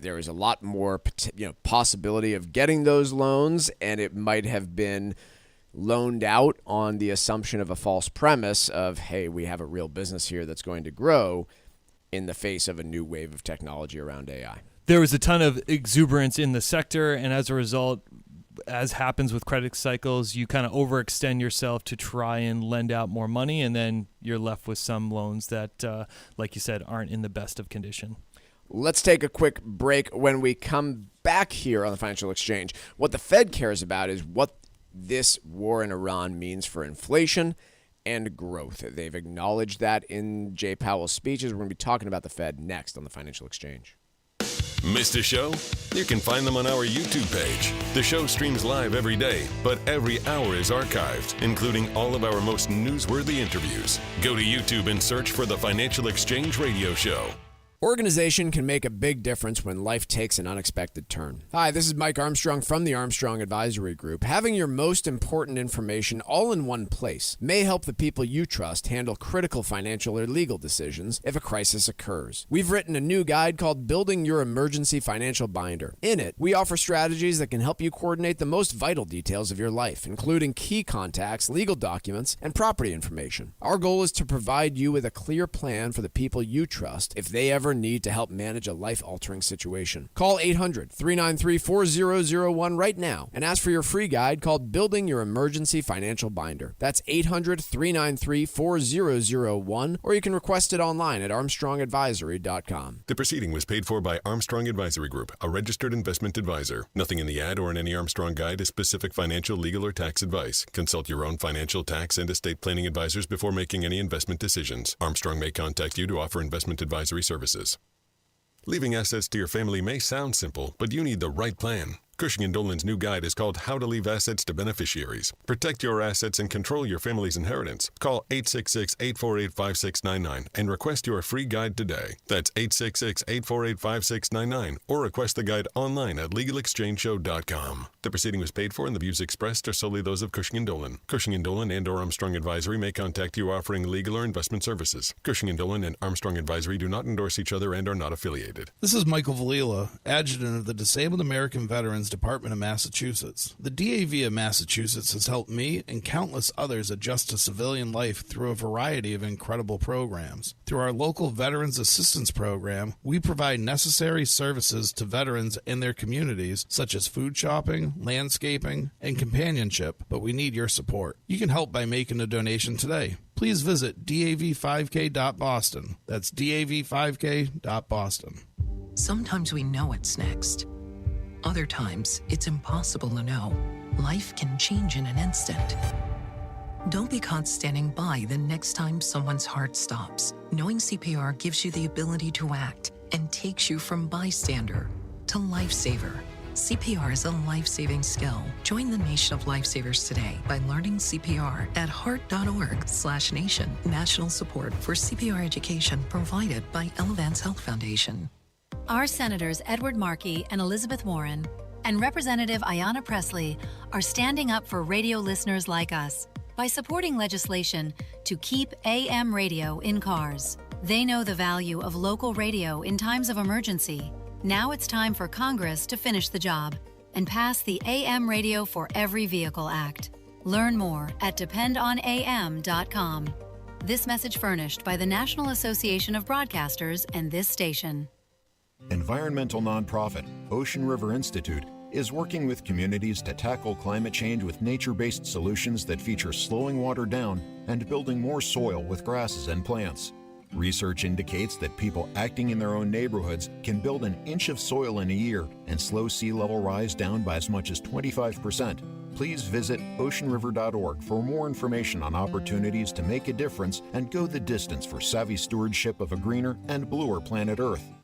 there is a lot more possibility of getting those loans, and it might have been loaned out on the assumption of a false premise of, hey, we have a real business here that's going to grow in the face of a new wave of technology around AI. There was a ton of exuberance in the sector, and as a result, as happens with credit cycles, you kind of overextend yourself to try and lend out more money, and then you're left with some loans that, like you said, aren't in the best of condition. Let's take a quick break. When we come back here on the Financial Exchange, what the Fed cares about is what this war in Iran means for inflation and growth. They've acknowledged that in Jay Powell's speeches. We're going to be talking about the Fed next on the Financial Exchange. Missed a show? You can find them on our YouTube page. The show streams live every day, but every hour is archived, including all of our most newsworthy interviews. Go to YouTube and search for the Financial Exchange Radio Show. Organization can make a big difference when life takes an unexpected turn. Hi, this is Mike Armstrong from the Armstrong Advisory Group. Having your most important information all in one place may help the people you trust handle critical financial or legal decisions if a crisis occurs. We've written a new guide called Building Your Emergency Financial Binder. In it, we offer strategies that can help you coordinate the most vital details of your life, including key contacts, legal documents, and property information. Our goal is to provide you with a clear plan for the people you trust if they ever need to help manage a life-altering situation. Call 800-393-4001 right now and ask for your free guide called Building Your Emergency Financial Binder. That's 800-393-4001, or you can request it online at armstrongadvisory.com. The proceeding was paid for by Armstrong Advisory Group, a registered investment advisor. Nothing in the ad or in any Armstrong guide is specific financial, legal, or tax advice. Consult your own financial, tax, and estate planning advisors before making any investment decisions. Armstrong may contact you to offer investment advisory services. Leaving assets to your family may sound simple, but you need the right plan. Cushing & Dolan's new guide is called How to Leave Assets to Beneficiaries. Protect your assets and control your family's inheritance. Call 866-848-5699 and request your free guide today. That's 866-848-5699, or request the guide online at legalexchangeshow.com. The proceeding was paid for, and the views expressed are solely those of Cushing & Dolan. Cushing & Dolan and or Armstrong Advisory may contact you offering legal or investment services. Cushing & Dolan and Armstrong Advisory do not endorse each other and are not affiliated. This is Michael Valila, Adjutant of the Disabled American Veterans Department of Massachusetts. The DAV of Massachusetts has helped me and countless others adjust to civilian life through a variety of incredible programs. Through our local Veterans Assistance Program, we provide necessary services to veterans and their communities, such as food shopping, landscaping, and companionship, but we need your support. You can help by making a donation today. Please visit dav5k.boston. That's dav5k.boston. Sometimes we know what's next. Other times, it's impossible to know. Life can change in an instant. Don't be caught standing by the next time someone's heart stops. Knowing CPR gives you the ability to act and takes you from bystander to lifesaver. CPR is a life-saving skill. Join the nation of lifesavers today by learning CPR at heart.org/nation. National support for CPR education provided by Elevance Health Foundation. Our Senators Edward Markey and Elizabeth Warren and Representative Ayanna Pressley are standing up for radio listeners like us by supporting legislation to keep AM radio in cars. They know the value of local radio in times of emergency. Now it's time for Congress to finish the job and pass the AM Radio for Every Vehicle Act. Learn more at dependonam.com. This message furnished by the National Association of Broadcasters and this station. Environmental nonprofit Ocean River Institute is working with communities to tackle climate change with nature-based solutions that feature slowing water down and building more soil with grasses and plants. Research indicates that people acting in their own neighborhoods can build an inch of soil in a year and slow sea level rise down by as much as 25%. Please visit oceanriver.org for more information on opportunities to make a difference and go the distance for savvy stewardship of a greener and bluer planet Earth.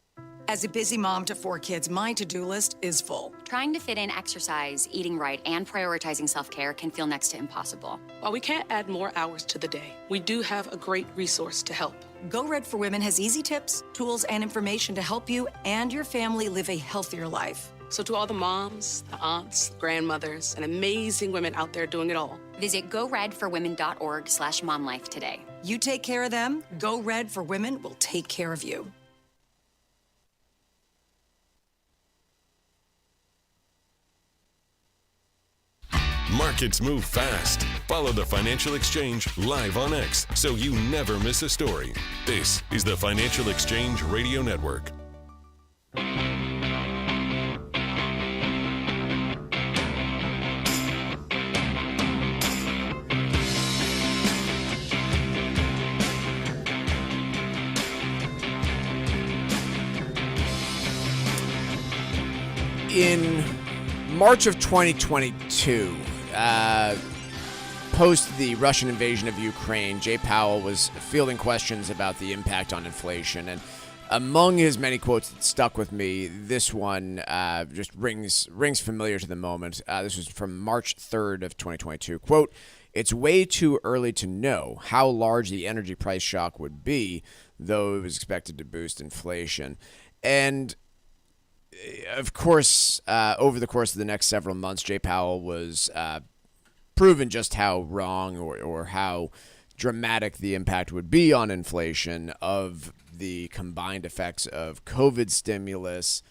As a busy mom to 4 kids, my to-do list is full. Trying to fit in exercise, eating right, and prioritizing self-care can feel next to impossible. While we can't add more hours to the day, we do have a great resource to help. Go Red for Women has easy tips, tools, and information to help you and your family live a healthier life. So to all the moms, the aunts, grandmothers, and amazing women out there doing it all, visit goredforwomen.org/momlife today. You take care of them, Go Red for Women will take care of you. Markets move fast. Follow the Financial Exchange live on X so you never miss a story. This is the Financial Exchange Radio Network. In March of 2022, post the Russian invasion of Ukraine, Jay Powell was fielding questions about the impact on inflation. And among his many quotes that stuck with me, this one just rings familiar to the moment. This was from March 3rd of 2022. Quote, "It's way too early to know how large the energy price shock would be, though it was expected to boost inflation." And of course, over the course of the next several months, Jay Powell was proven just how wrong or how dramatic the impact would be on inflation of the combined effects of COVID stimulus,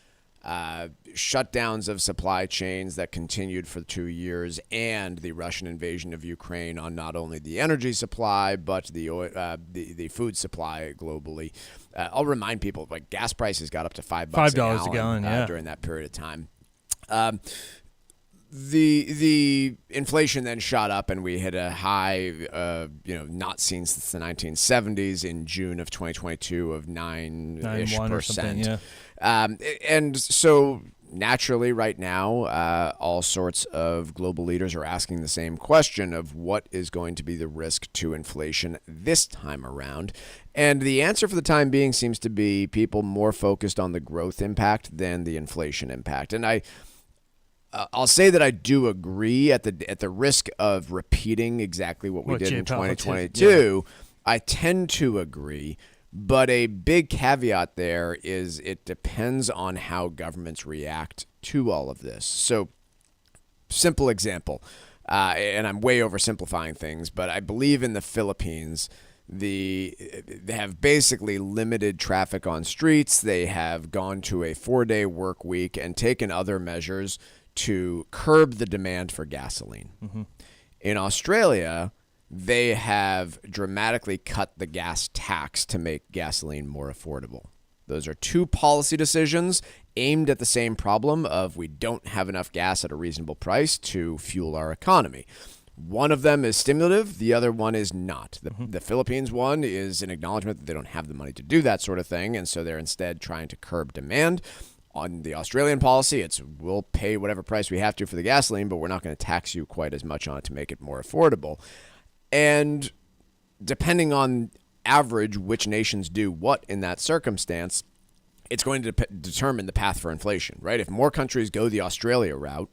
shutdowns of supply chains that continued for 2 years, and the Russian invasion of Ukraine on not only the energy supply but the food supply globally. I'll remind people, like, gas prices got up to $5 a gallon during that period of time. The inflation then shot up, and we hit a high, not seen since the 1970s in June of 2022 of 9-ish%. And so naturally, right now, all sorts of global leaders are asking the same question of what is going to be the risk to inflation this time around. And the answer for the time being seems to be people more focused on the growth impact than the inflation impact. And I'll say that I do agree at the risk of repeating exactly what we did in 2022. I tend to agree, but a big caveat there is it depends on how governments react to all of this. So, simple example, and I'm way oversimplifying things, but I believe in the Philippines, they have basically limited traffic on streets. They have gone to a 4-day work week and taken other measures to curb the demand for gasoline. Mm-hmm. In Australia, they have dramatically cut the gas tax to make gasoline more affordable. Those are two policy decisions aimed at the same problem of we don't have enough gas at a reasonable price to fuel our economy. One of them is stimulative. The other one is not. The Philippines one is an acknowledgement that they don't have the money to do that sort of thing, and so they're instead trying to curb demand. On the Australian policy, it's we'll pay whatever price we have to for the gasoline, but we're not going to tax you quite as much on it to make it more affordable. And depending on average which nations do what in that circumstance, it's going to determine the path for inflation, right? If more countries go the Australia route,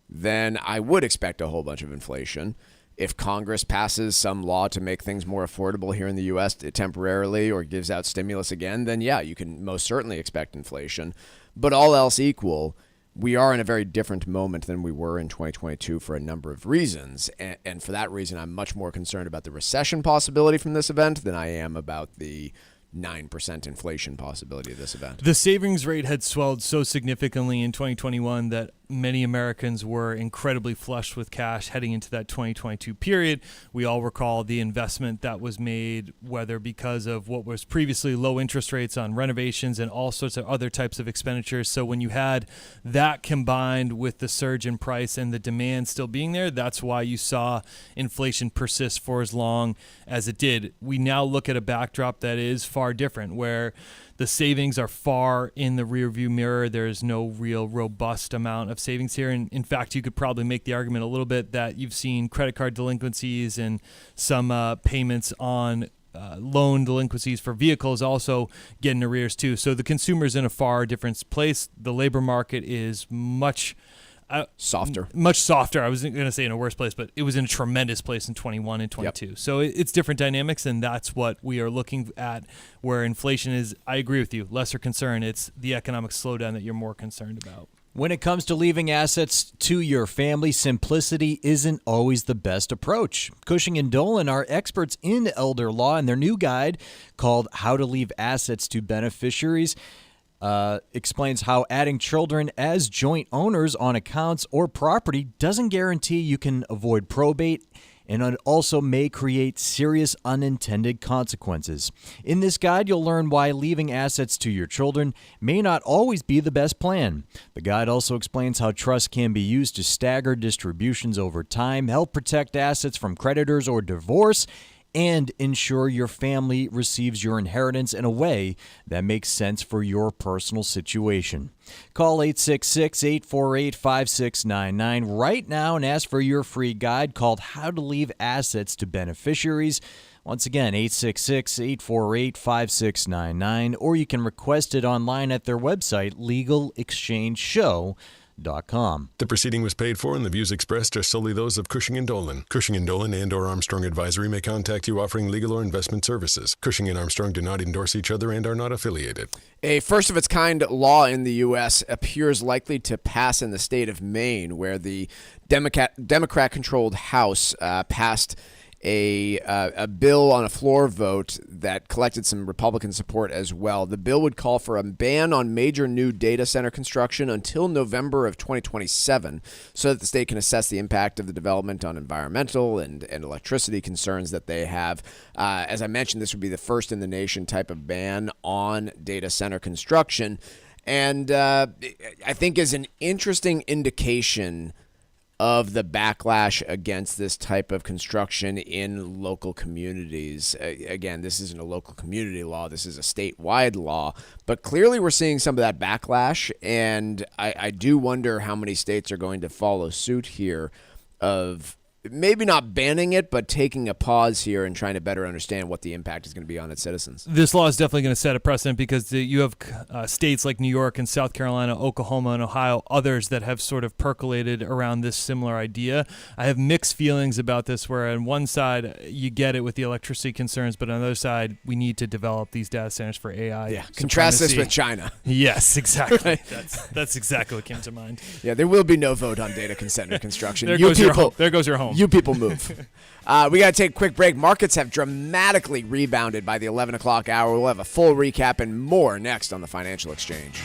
then I would expect a whole bunch of inflation. If Congress passes some law to make things more affordable here in the U.S. temporarily or gives out stimulus again, then yeah, you can most certainly expect inflation. But all else equal, we are in a very different moment than we were in 2022 for a number of reasons. And for that reason, I'm much more concerned about the recession possibility from this event than I am about the 9% inflation possibility of this event. The savings rate had swelled so significantly in 2021 that many Americans were incredibly flush with cash heading into that 2022 period. We all recall the investment that was made, whether because of what was previously low interest rates on renovations and all sorts of other types of expenditures. So when you had that combined with the surge in price and the demand still being there, that's why you saw inflation persist for as long as it did. We now look at a backdrop that is far different, where the savings are far in the rearview mirror. There's no real robust amount of savings here. And in fact, you could probably make the argument a little bit that you've seen credit card delinquencies and some payments on loan delinquencies for vehicles also get in arrears too. So the consumer's in a far different place. The labor market is much softer. I wasn't going to say in a worse place, but it was in a tremendous place in 21 and 22. Yep. So it's different dynamics, and that's what we are looking at, where inflation is, I agree with you, lesser concern. It's the economic slowdown that you're more concerned about. When it comes to leaving assets to your family, simplicity isn't always the best approach. Cushing & Dolan are experts in elder law, and their new guide called How to Leave Assets to Beneficiaries explains how adding children as joint owners on accounts or property doesn't guarantee you can avoid probate, and it also may create serious unintended consequences. In this guide, you'll learn why leaving assets to your children may not always be the best plan. The guide also explains how trusts can be used to stagger distributions over time, help protect assets from creditors or divorce, and ensure your family receives your inheritance in a way that makes sense for your personal situation. Call 866-848-5699 right now and ask for your free guide called How to Leave Assets to Beneficiaries. Once again, 866-848-5699, or you can request it online at their website, legalexchangeshow.com. The proceeding was paid for, and the views expressed are solely those of Cushing & Dolan. Cushing & Dolan and/or Armstrong Advisory may contact you offering legal or investment services. Cushing and Armstrong do not endorse each other and are not affiliated. A first-of-its-kind law in the U.S. appears likely to pass in the state of Maine, where the Democrat-controlled House passed a bill on a floor vote that collected some Republican support as well. The bill would call for a ban on major new data center construction until November of 2027 so that the state can assess the impact of the development on environmental and electricity concerns that they have. As I mentioned, this would be the first in the nation type of ban on data center construction, and I think is an interesting indication of the backlash against this type of construction in local communities. Again, this isn't a local community law. This is a statewide law. But clearly we're seeing some of that backlash, and I do wonder how many states are going to follow suit here of maybe not banning it, but taking a pause here and trying to better understand what the impact is going to be on its citizens. This law is definitely going to set a precedent because you have states like New York and South Carolina, Oklahoma and Ohio, others that have sort of percolated around this similar idea. I have mixed feelings about this, where on one side you get it with the electricity concerns, but on the other side we need to develop these data centers for AI. Yeah, contrast this with China. Yes, exactly. That's exactly what came to mind. Yeah, there will be no vote on data center construction. There goes your home. You people move. We got to take a quick break. Markets have dramatically rebounded by the 11 o'clock hour. We'll have a full recap and more next on the Financial Exchange.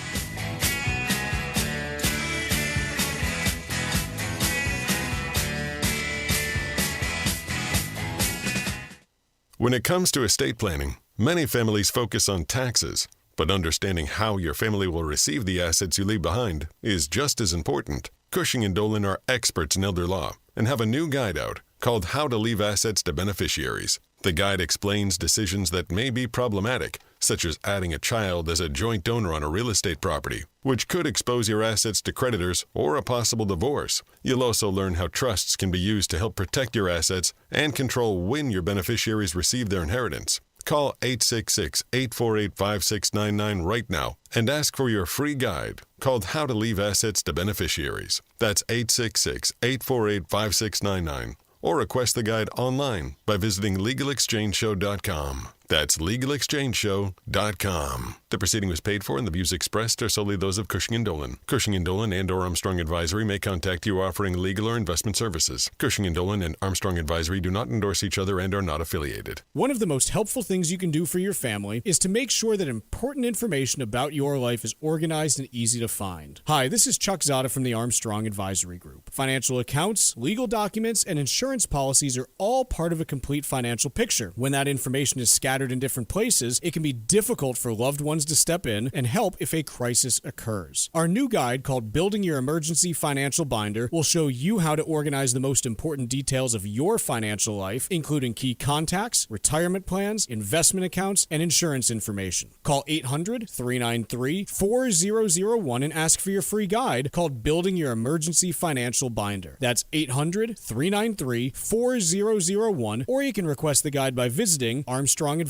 When it comes to estate planning, many families focus on taxes, but understanding how your family will receive the assets you leave behind is just as important. Cushing & Dolan are experts in elder law and have a new guide out called How to Leave Assets to Beneficiaries. The guide explains decisions that may be problematic, such as adding a child as a joint donor on a real estate property, which could expose your assets to creditors or a possible divorce. You'll also learn how trusts can be used to help protect your assets and control when your beneficiaries receive their inheritance. Call 866-848-5699 right now and ask for your free guide called How to Leave Assets to Beneficiaries. That's 866-848-5699. Or request the guide online by visiting LegalExchangeShow.com. That's LegalExchangeShow.com. The proceeding was paid for and the views expressed are solely those of Cushing & Dolan. Cushing & Dolan and or Armstrong Advisory may contact you offering legal or investment services. Cushing & Dolan and Armstrong Advisory do not endorse each other and are not affiliated. One of the most helpful things you can do for your family is to make sure that important information about your life is organized and easy to find. Hi, this is Chuck Zada from the Armstrong Advisory Group. Financial accounts, legal documents, and insurance policies are all part of a complete financial picture. When that information is scattered in different places, it can be difficult for loved ones to step in and help if a crisis occurs. Our new guide called Building Your Emergency Financial Binder will show you how to organize the most important details of your financial life, including key contacts, retirement plans, investment accounts, and insurance information. Call 800-393-4001 and ask for your free guide called Building Your Emergency Financial Binder. That's 800-393-4001, or you can request the guide by visiting ArmstrongAdvisory.com.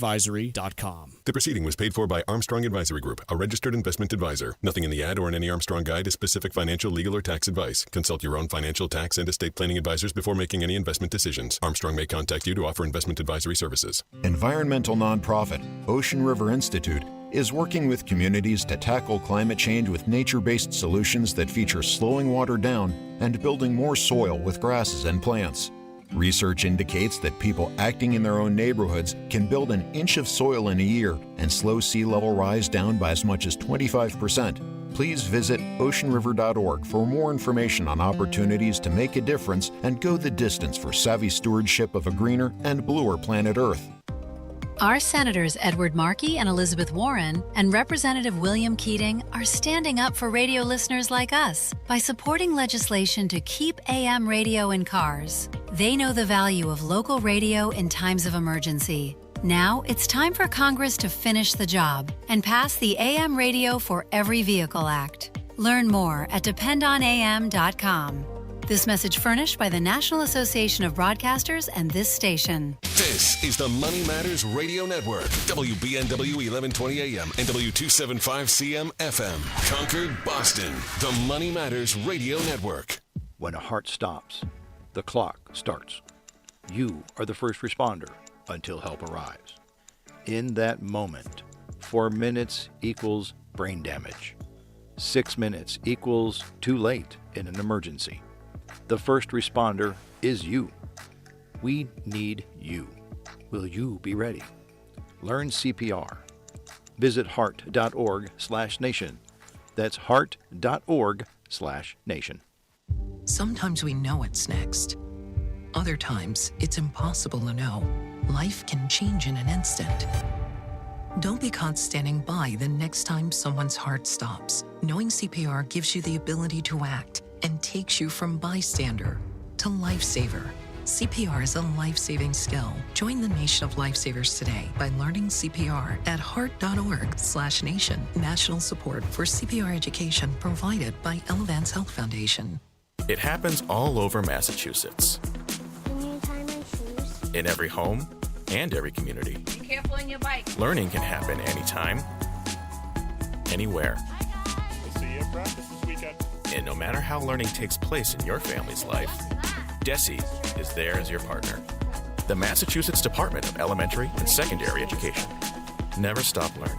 The proceeding was paid for by Armstrong Advisory Group, a registered investment advisor. Nothing in the ad or in any Armstrong guide is specific financial, legal, or tax advice. Consult your own financial, tax, and estate planning advisors before making any investment decisions. Armstrong may contact you to offer investment advisory services. Environmental nonprofit Ocean River Institute is working with communities to tackle climate change with nature-based solutions that feature slowing water down and building more soil with grasses and plants. Research indicates that people acting in their own neighborhoods can build an inch of soil in a year and slow sea level rise down by as much as 25%. Please visit oceanriver.org for more information on opportunities to make a difference and go the distance for savvy stewardship of a greener and bluer planet Earth. Our Senators Edward Markey and Elizabeth Warren and Representative William Keating are standing up for radio listeners like us by supporting legislation to keep AM radio in cars. They know the value of local radio in times of emergency. Now it's time for Congress to finish the job and pass the AM Radio for Every Vehicle Act. Learn more at dependonam.com. This message furnished by the National Association of Broadcasters and this station. This is the Money Matters Radio Network. WBNW 1120 AM and W275CM FM. Concord, Boston. The Money Matters Radio Network. When a heart stops, the clock starts. You are the first responder until help arrives. In that moment, 4 minutes equals brain damage. 6 minutes equals too late in an emergency. The first responder is you. We need you. Will you be ready? Learn CPR. Visit heart.org/nation. That's heart.org/nation. Sometimes we know what's next. Other times, it's impossible to know. Life can change in an instant. Don't be caught standing by the next time someone's heart stops. Knowing CPR gives you the ability to act and takes you from bystander to lifesaver. CPR is a life-saving skill. Join the nation of lifesavers today by learning CPR at heart.org/nation. National support for CPR education provided by Elevance Health Foundation. It happens all over Massachusetts. Can you tie my shoes? In every home and every community. Be careful on your bike. Learning can happen anytime, anywhere. We'll see you at practice this weekend. And no matter how learning takes place in your family's life, DESE is there as your partner. The Massachusetts Department of Elementary and Secondary Education. Never stop learning.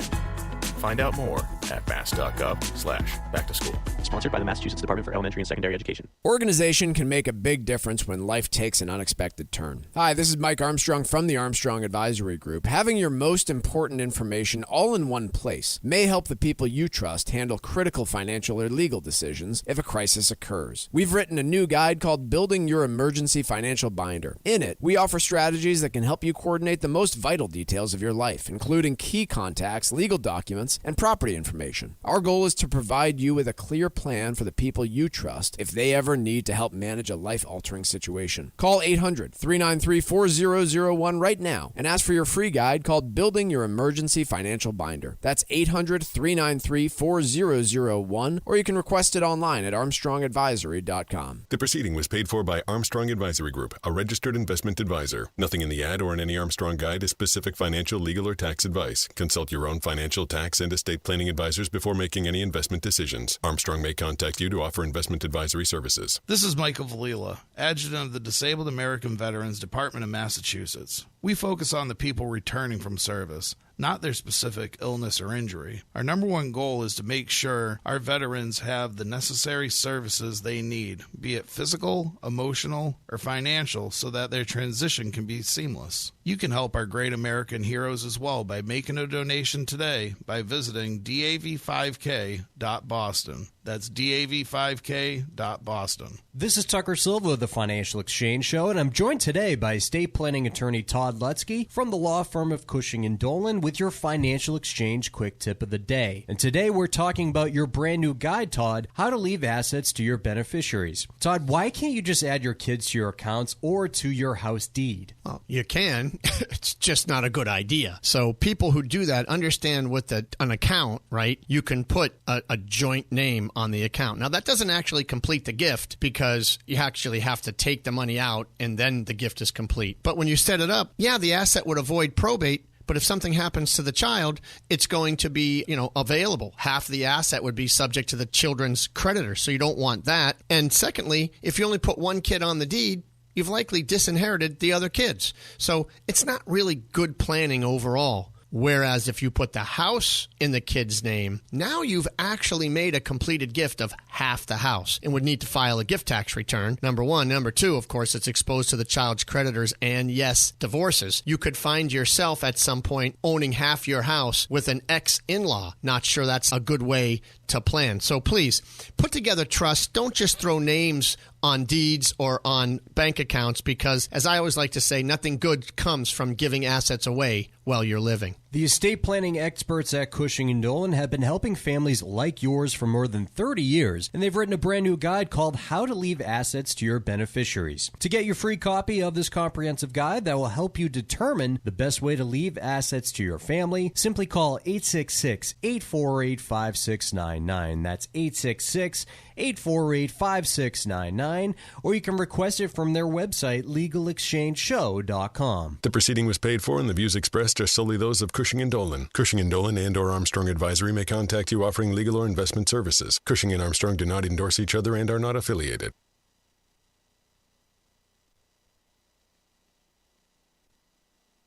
Find out more at mass.gov/back-to-school. Sponsored by the Massachusetts Department for Elementary and Secondary Education. Organization can make a big difference when life takes an unexpected turn. Hi, this is Mike Armstrong from the Armstrong Advisory Group. Having your most important information all in one place may help the people you trust handle critical financial or legal decisions if a crisis occurs. We've written a new guide called Building Your Emergency Financial Binder. In it, we offer strategies that can help you coordinate the most vital details of your life, including key contacts, legal documents, and property information information. Our goal is to provide you with a clear plan for the people you trust if they ever need to help manage a life-altering situation. Call 800-393-4001 right now and ask for your free guide called Building Your Emergency Financial Binder. That's 800-393-4001, or you can request it online at armstrongadvisory.com. The proceeding was paid for by Armstrong Advisory Group, a registered investment advisor. Nothing in the ad or in any Armstrong guide is specific financial, legal, or tax advice. Consult your own financial, tax, and estate planning advisors before making any investment decisions. Armstrong may contact you to offer investment advisory services. This is Michael Valila, Adjutant of the Disabled American Veterans Department of Massachusetts. We focus on the people returning from service, not their specific illness or injury. Our number one goal is to make sure our veterans have the necessary services they need, be it physical, emotional, or financial, so that their transition can be seamless. You can help our great American heroes as well by making a donation today by visiting dav5k.boston. That's dav5k.boston. This is Tucker Silva of the Financial Exchange Show, and I'm joined today by estate planning attorney Todd Lutzke from the law firm of Cushing & Dolan with your Financial Exchange quick tip of the day. And today we're talking about your brand new guide, Todd, how to leave assets to your beneficiaries. Todd, why can't you just add your kids to your accounts or to your house deed? Well, you can. It's just not a good idea. So people who do that understand with an account, right, you can put a joint name on the account. Now, that doesn't actually complete the gift because you actually have to take the money out and then the gift is complete. But when you set it up, yeah, the asset would avoid probate. But if something happens to the child, it's going to be, available. Half the asset would be subject to the children's creditor. So you don't want that. And secondly, if you only put one kid on the deed, you've likely disinherited the other kids. So it's not really good planning overall. Whereas if you put the house in the kid's name, now you've actually made a completed gift of half the house and would need to file a gift tax return, number one. Number two, of course, it's exposed to the child's creditors and, yes, divorces. You could find yourself at some point owning half your house with an ex-in-law. Not sure that's a good way to plan. So please, put together trusts. Don't just throw names on deeds or on bank accounts because, as I always like to say, nothing good comes from giving assets away while you're living. The estate planning experts at Cushing & Dolan have been helping families like yours for more than 30 years, and they've written a brand new guide called How to Leave Assets to Your Beneficiaries. To get your free copy of this comprehensive guide that will help you determine the best way to leave assets to your family, simply call 866-848-5699. That's 866-848-5699, or you can request it from their website, legalexchangeshow.com. The proceeding was paid for and the views expressed are solely those of Cushing & Dolan. Cushing & Dolan and or Armstrong Advisory may contact you offering legal or investment services. Cushing and Armstrong do not endorse each other and are not affiliated.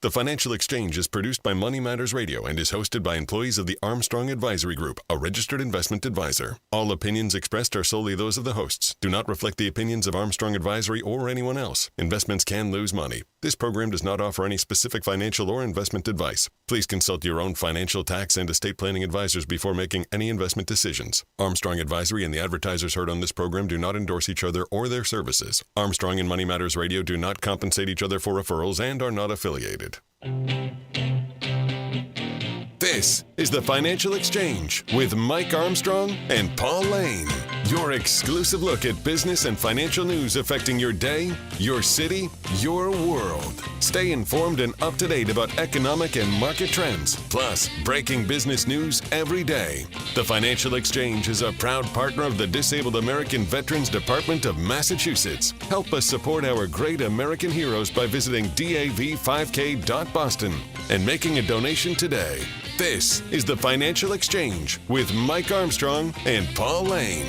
The Financial Exchange is produced by Money Matters Radio and is hosted by employees of the Armstrong Advisory Group, a registered investment advisor. All opinions expressed are solely those of the hosts, do not reflect the opinions of Armstrong Advisory or anyone else. Investments can lose money. This program does not offer any specific financial or investment advice. Please consult your own financial, tax, and estate planning advisors before making any investment decisions. Armstrong Advisory and the advertisers heard on this program do not endorse each other or their services. Armstrong and Money Matters Radio do not compensate each other for referrals and are not affiliated. This is the Financial Exchange with Mike Armstrong and Paul Lane. Your exclusive look at business and financial news affecting your day, your city, your world. Stay informed and up to date about economic and market trends, plus breaking business news every day. The Financial Exchange is a proud partner of the Disabled American Veterans Department of Massachusetts. Help us support our great American heroes by visiting dav5k.boston and making a donation today. This is the Financial Exchange with Mike Armstrong and Paul Lane.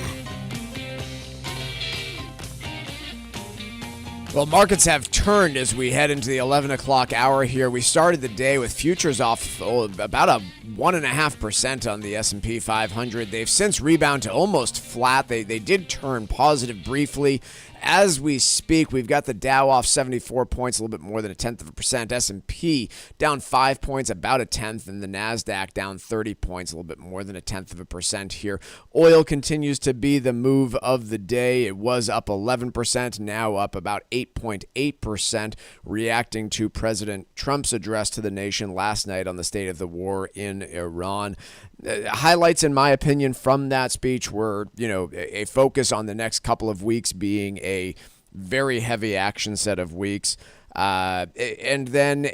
Well, markets have turned as we head into the 11 o'clock hour here. We started the day with futures off about a 1.5% on the S&P 500. They've since rebounded to almost flat. They did turn positive briefly As we speak, we've got the Dow off 74 points, a little bit more than 0.1%. S&P down 5 points, about 0.1%, and the NASDAQ down 30 points, a little bit more than 0.1% here. Oil continues to be the move of the day. It was up 11%, now up about 8.8%, reacting to President Trump's address to the nation last night on the state of the war in Iran. Highlights, in my opinion, from that speech were, a focus on the next couple of weeks being a very heavy action set of weeks. And then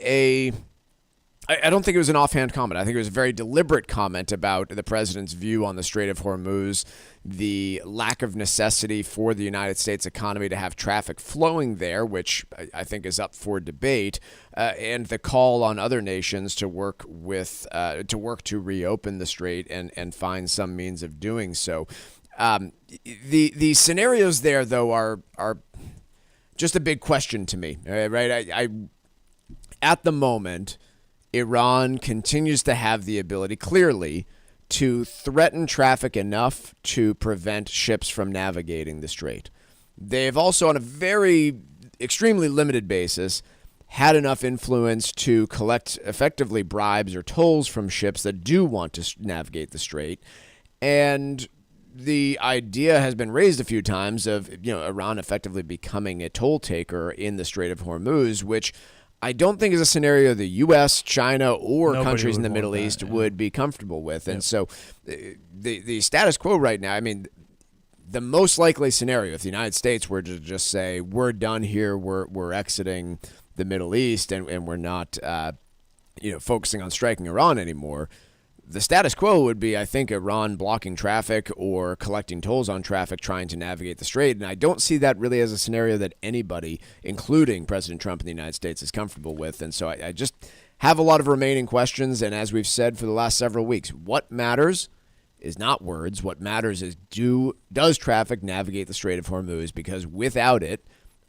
I don't think it was an offhand comment. I think it was a very deliberate comment about the president's view on the Strait of Hormuz, the lack of necessity for the United States economy to have traffic flowing there, which I think is up for debate, and the call on other nations to work to reopen the strait and find some means of doing so. The scenarios there, though, are just a big question to me. Right? I at the moment, Iran continues to have the ability, clearly, to threaten traffic enough to prevent ships from navigating the strait. They've also, on a very extremely limited basis, had enough influence to collect effectively bribes or tolls from ships that do want to navigate the strait. And the idea has been raised a few times of Iran effectively becoming a toll taker in the Strait of Hormuz, which I don't think is a scenario the U.S., China, or countries in the Middle East would be comfortable with. And so the status quo right now, I mean, the most likely scenario, if the United States were to just say, we're done here, we're exiting the Middle East, and we're not focusing on striking Iran anymore, the status quo would be, I think, Iran blocking traffic or collecting tolls on traffic trying to navigate the strait. And I don't see that really as a scenario that anybody, including President Trump in the United States, is comfortable with. And so I just have a lot of remaining questions. And as we've said for the last several weeks, what matters is not words. What matters is does traffic navigate the Strait of Hormuz? Because without it,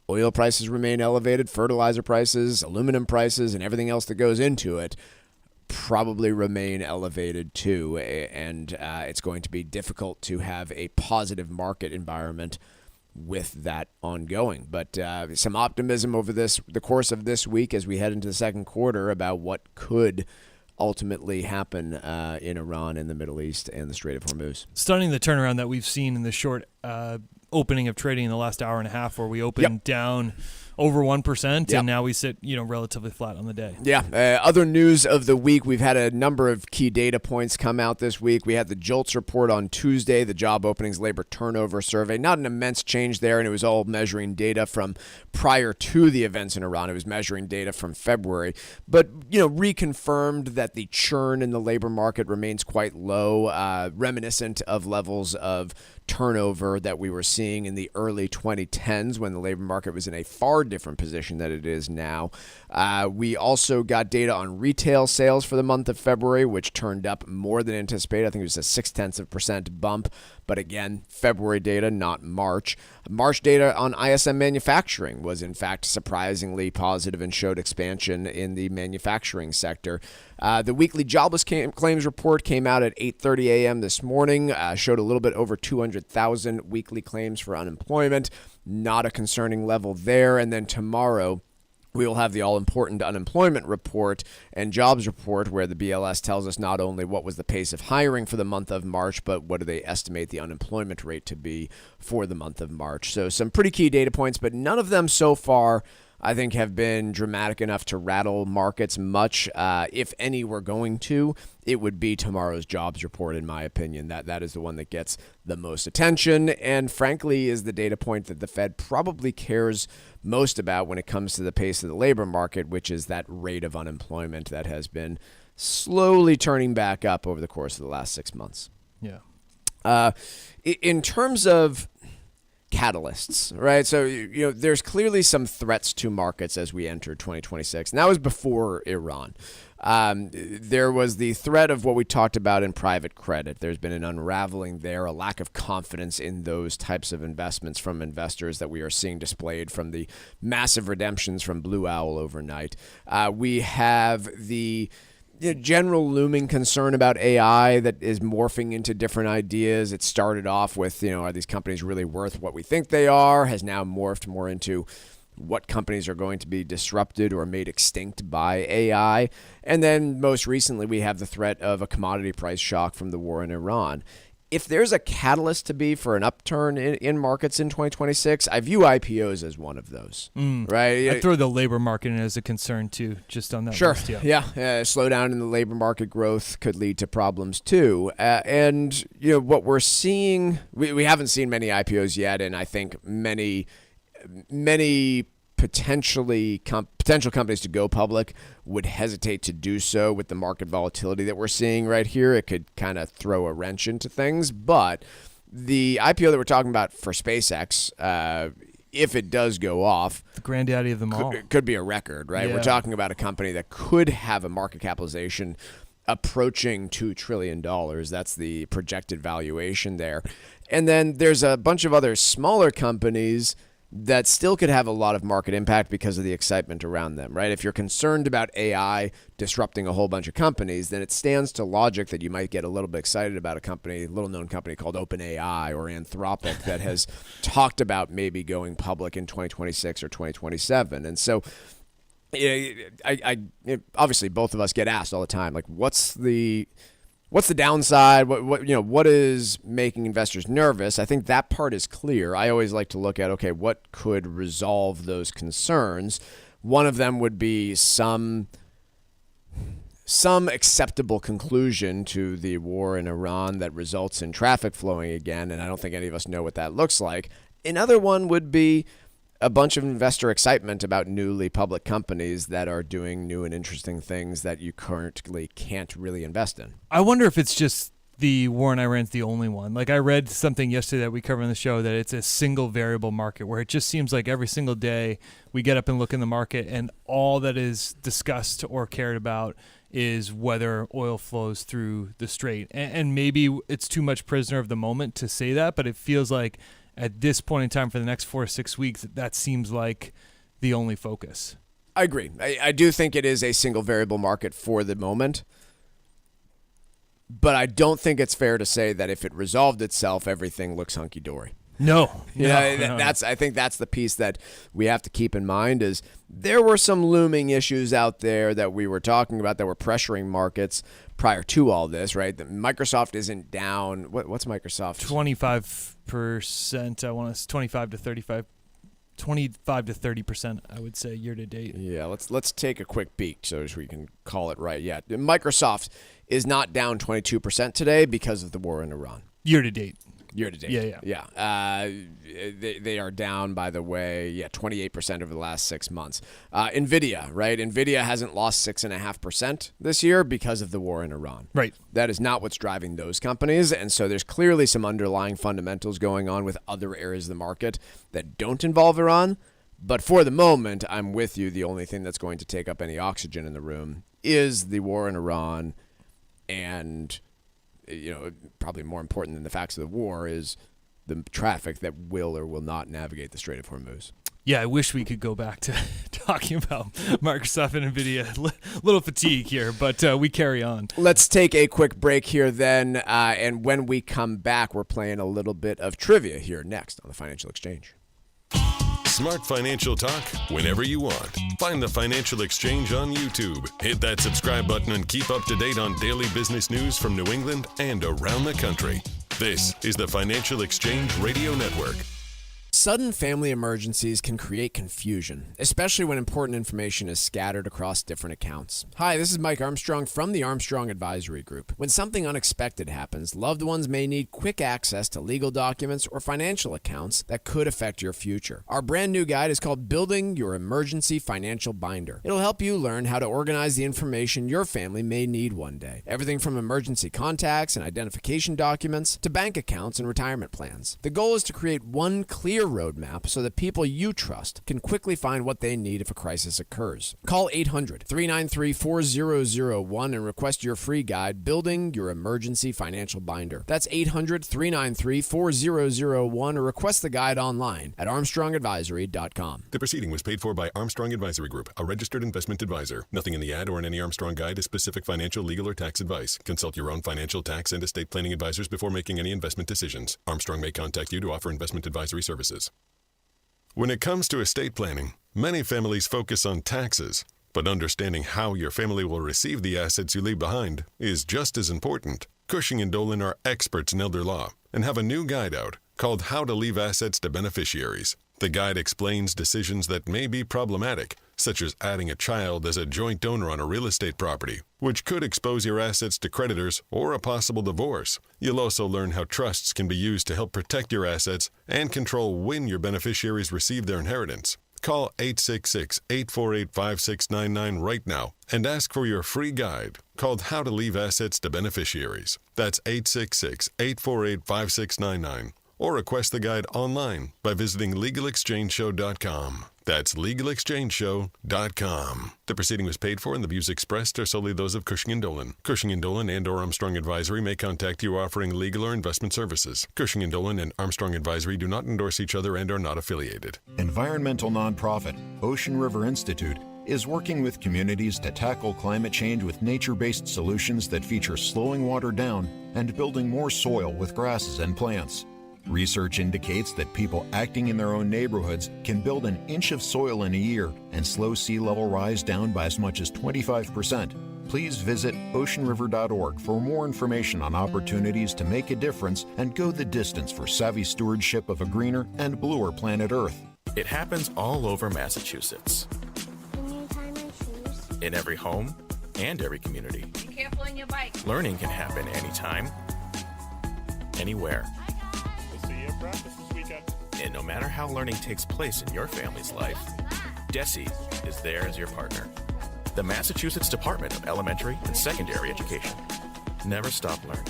oil prices remain elevated, fertilizer prices, aluminum prices, and everything else that goes into it probably remain elevated too, and it's going to be difficult to have a positive market environment with that ongoing. But some optimism over the course of this week as we head into the second quarter about what could ultimately happen in Iran and the Middle East and the Strait of Hormuz. Stunning the turnaround that we've seen in the short opening of trading in the last hour and a half, where we opened down over 1%, and now we sit, relatively flat on the day. Yeah. Other news of the week, we've had a number of key data points come out this week. We had the JOLTS report on Tuesday, the job openings labor turnover survey. Not an immense change there, and it was all measuring data from prior to the events in Iran. It was measuring data from February. But, reconfirmed that the churn in the labor market remains quite low, reminiscent of levels of turnover that we were seeing in the early 2010s when the labor market was in a far different position than it is now. We also got data on retail sales for the month of February, which turned up more than anticipated. I think it was a 0.6% bump. But again, February data, not March. March data on ISM manufacturing was, in fact, surprisingly positive and showed expansion in the manufacturing sector. The weekly jobless claims report came out at 8:30 a.m. this morning, showed a little bit over 200,000 weekly claims for unemployment. Not a concerning level there. And then tomorrow, we will have the all-important unemployment report and jobs report, where the BLS tells us not only what was the pace of hiring for the month of March, but what do they estimate the unemployment rate to be for the month of March. So some pretty key data points, but none of them so far, I think, have been dramatic enough to rattle markets much. If any were going to, it would be tomorrow's jobs report, in my opinion. That is the one that gets the most attention, and frankly is the data point that the Fed probably cares most about when it comes to the pace of the labor market, which is that rate of unemployment that has been slowly turning back up over the course of the last 6 months. Yeah. In terms of catalysts, right? So, there's clearly some threats to markets as we enter 2026. And that was before Iran. There was the threat of what we talked about in private credit. There's been an unraveling there, a lack of confidence in those types of investments from investors that we are seeing displayed from the massive redemptions from Blue Owl overnight. We have the general looming concern about AI that is morphing into different ideas. It started off with, are these companies really worth what we think they are? Has now morphed more into what companies are going to be disrupted or made extinct by AI. And then most recently, we have the threat of a commodity price shock from the war in Iran. If there's a catalyst to be for an upturn in markets in 2026, I view IPOs as one of those, right? I throw the labor market in as a concern too, just on that Sure. list. Yeah. Slowdown in the labor market growth could lead to problems too. And, what we're seeing, we haven't seen many IPOs yet, and I think many potential companies to go public would hesitate to do so with the market volatility that we're seeing right here. It could kind of throw a wrench into things. But the IPO that we're talking about for SpaceX, if it does go off, the granddaddy of them all, could be a record, right? Yeah. We're talking about a company that could have a market capitalization approaching $2 trillion. That's the projected valuation there. And then there's a bunch of other smaller companies that still could have a lot of market impact because of the excitement around them, right? If you're concerned about AI disrupting a whole bunch of companies, then it stands to logic that you might get a little bit excited about a little-known company called OpenAI or Anthropic that has talked about maybe going public in 2026 or 2027. And so obviously both of us get asked all the time, like, what's the downside? What is making investors nervous? I think that part is clear. I always like to look at, okay, what could resolve those concerns? One of them would be some acceptable conclusion to the war in Iran that results in traffic flowing again, and I don't think any of us know what that looks like. Another one would be a bunch of investor excitement about newly public companies that are doing new and interesting things that you currently can't really invest in. I wonder if it's just the war in Iran's the only one. Like, I read something yesterday that we covered on the show that it's a single variable market where it just seems like every single day we get up and look in the market and all that is discussed or cared about is whether oil flows through the strait. And maybe it's too much prisoner of the moment to say that, but it feels like at this point in time for the next 4 or 6 weeks, that seems like the only focus. I agree. I do think it is a single variable market for the moment. But I don't think it's fair to say that if it resolved itself, everything looks hunky-dory. No. I think that's the piece that we have to keep in mind is there were some looming issues out there that we were talking about that were pressuring markets prior to all this, right? Microsoft isn't down. What's Microsoft? 25%. I want to 25 to 30%, I would say, year to date. Yeah, let's take a quick peek so we can call it right. Yeah, Microsoft is not down 22% today because of the war in Iran. Year to date. Yeah. They are down, by the way, 28% over the last 6 months. NVIDIA, right? NVIDIA hasn't lost 6.5% this year because of the war in Iran. Right. That is not what's driving those companies. And so there's clearly some underlying fundamentals going on with other areas of the market that don't involve Iran. But for the moment, I'm with you. The only thing that's going to take up any oxygen in the room is the war in Iran, and probably more important than the facts of the war is the traffic that will or will not navigate the Strait of Hormuz. Yeah, I wish we could go back to talking about Microsoft and NVIDIA. A little fatigue here, but we carry on. Let's take a quick break here then, and when we come back, we're playing a little bit of trivia here next on the Financial Exchange. Smart financial talk whenever you want. Find the Financial Exchange on YouTube. Hit that subscribe button and keep up to date on daily business news from New England and around the country. This is the Financial Exchange Radio Network. Sudden family emergencies can create confusion, especially when important information is scattered across different accounts. Hi, this is Mike Armstrong from the Armstrong Advisory Group. When something unexpected happens, loved ones may need quick access to legal documents or financial accounts that could affect your future. Our brand new guide is called Building Your Emergency Financial Binder. It'll help you learn how to organize the information your family may need one day. Everything from emergency contacts and identification documents to bank accounts and retirement plans. The goal is to create one clear roadmap so that people you trust can quickly find what they need if a crisis occurs. Call 800-393-4001 and request your free guide, Building Your Emergency Financial Binder. That's 800-393-4001 or request the guide online at armstrongadvisory.com. The proceeding was paid for by Armstrong Advisory Group, a registered investment advisor. Nothing in the ad or in any Armstrong guide is specific financial, legal, or tax advice. Consult your own financial, tax, and estate planning advisors before making any investment decisions. Armstrong may contact you to offer investment advisory services. When it comes to estate planning, many families focus on taxes, but understanding how your family will receive the assets you leave behind is just as important. Cushing & Dolan are experts in elder law and have a new guide out called How to Leave Assets to Beneficiaries. The guide explains decisions that may be problematic, such as adding a child as a joint donor on a real estate property, which could expose your assets to creditors or a possible divorce. You'll also learn how trusts can be used to help protect your assets and control when your beneficiaries receive their inheritance. Call 866-848-5699 right now and ask for your free guide called How to Leave Assets to Beneficiaries. That's 866-848-5699. Or request the guide online by visiting LegalExchangeShow.com. That's LegalExchangeShow.com. The proceeding was paid for and the views expressed are solely those of Cushing & Dolan. Cushing & Dolan and or Armstrong Advisory may contact you offering legal or investment services. Cushing & Dolan and Armstrong Advisory do not endorse each other and are not affiliated. Environmental nonprofit Ocean River Institute is working with communities to tackle climate change with nature-based solutions that feature slowing water down and building more soil with grasses and plants. Research indicates that people acting in their own neighborhoods can build an inch of soil in a year and slow sea level rise down by as much as 25%. Please visit oceanriver.org for more information on opportunities to make a difference and go the distance for savvy stewardship of a greener and bluer planet Earth. It happens all over Massachusetts. Can you tie my shoes? In every home and every community. Be careful on your bike. Learning can happen anytime, anywhere. We'll see you at practice this weekend. And no matter how learning takes place in your family's life, DESE is there as your partner. The Massachusetts Department of Elementary and Secondary Education. Never stop learning.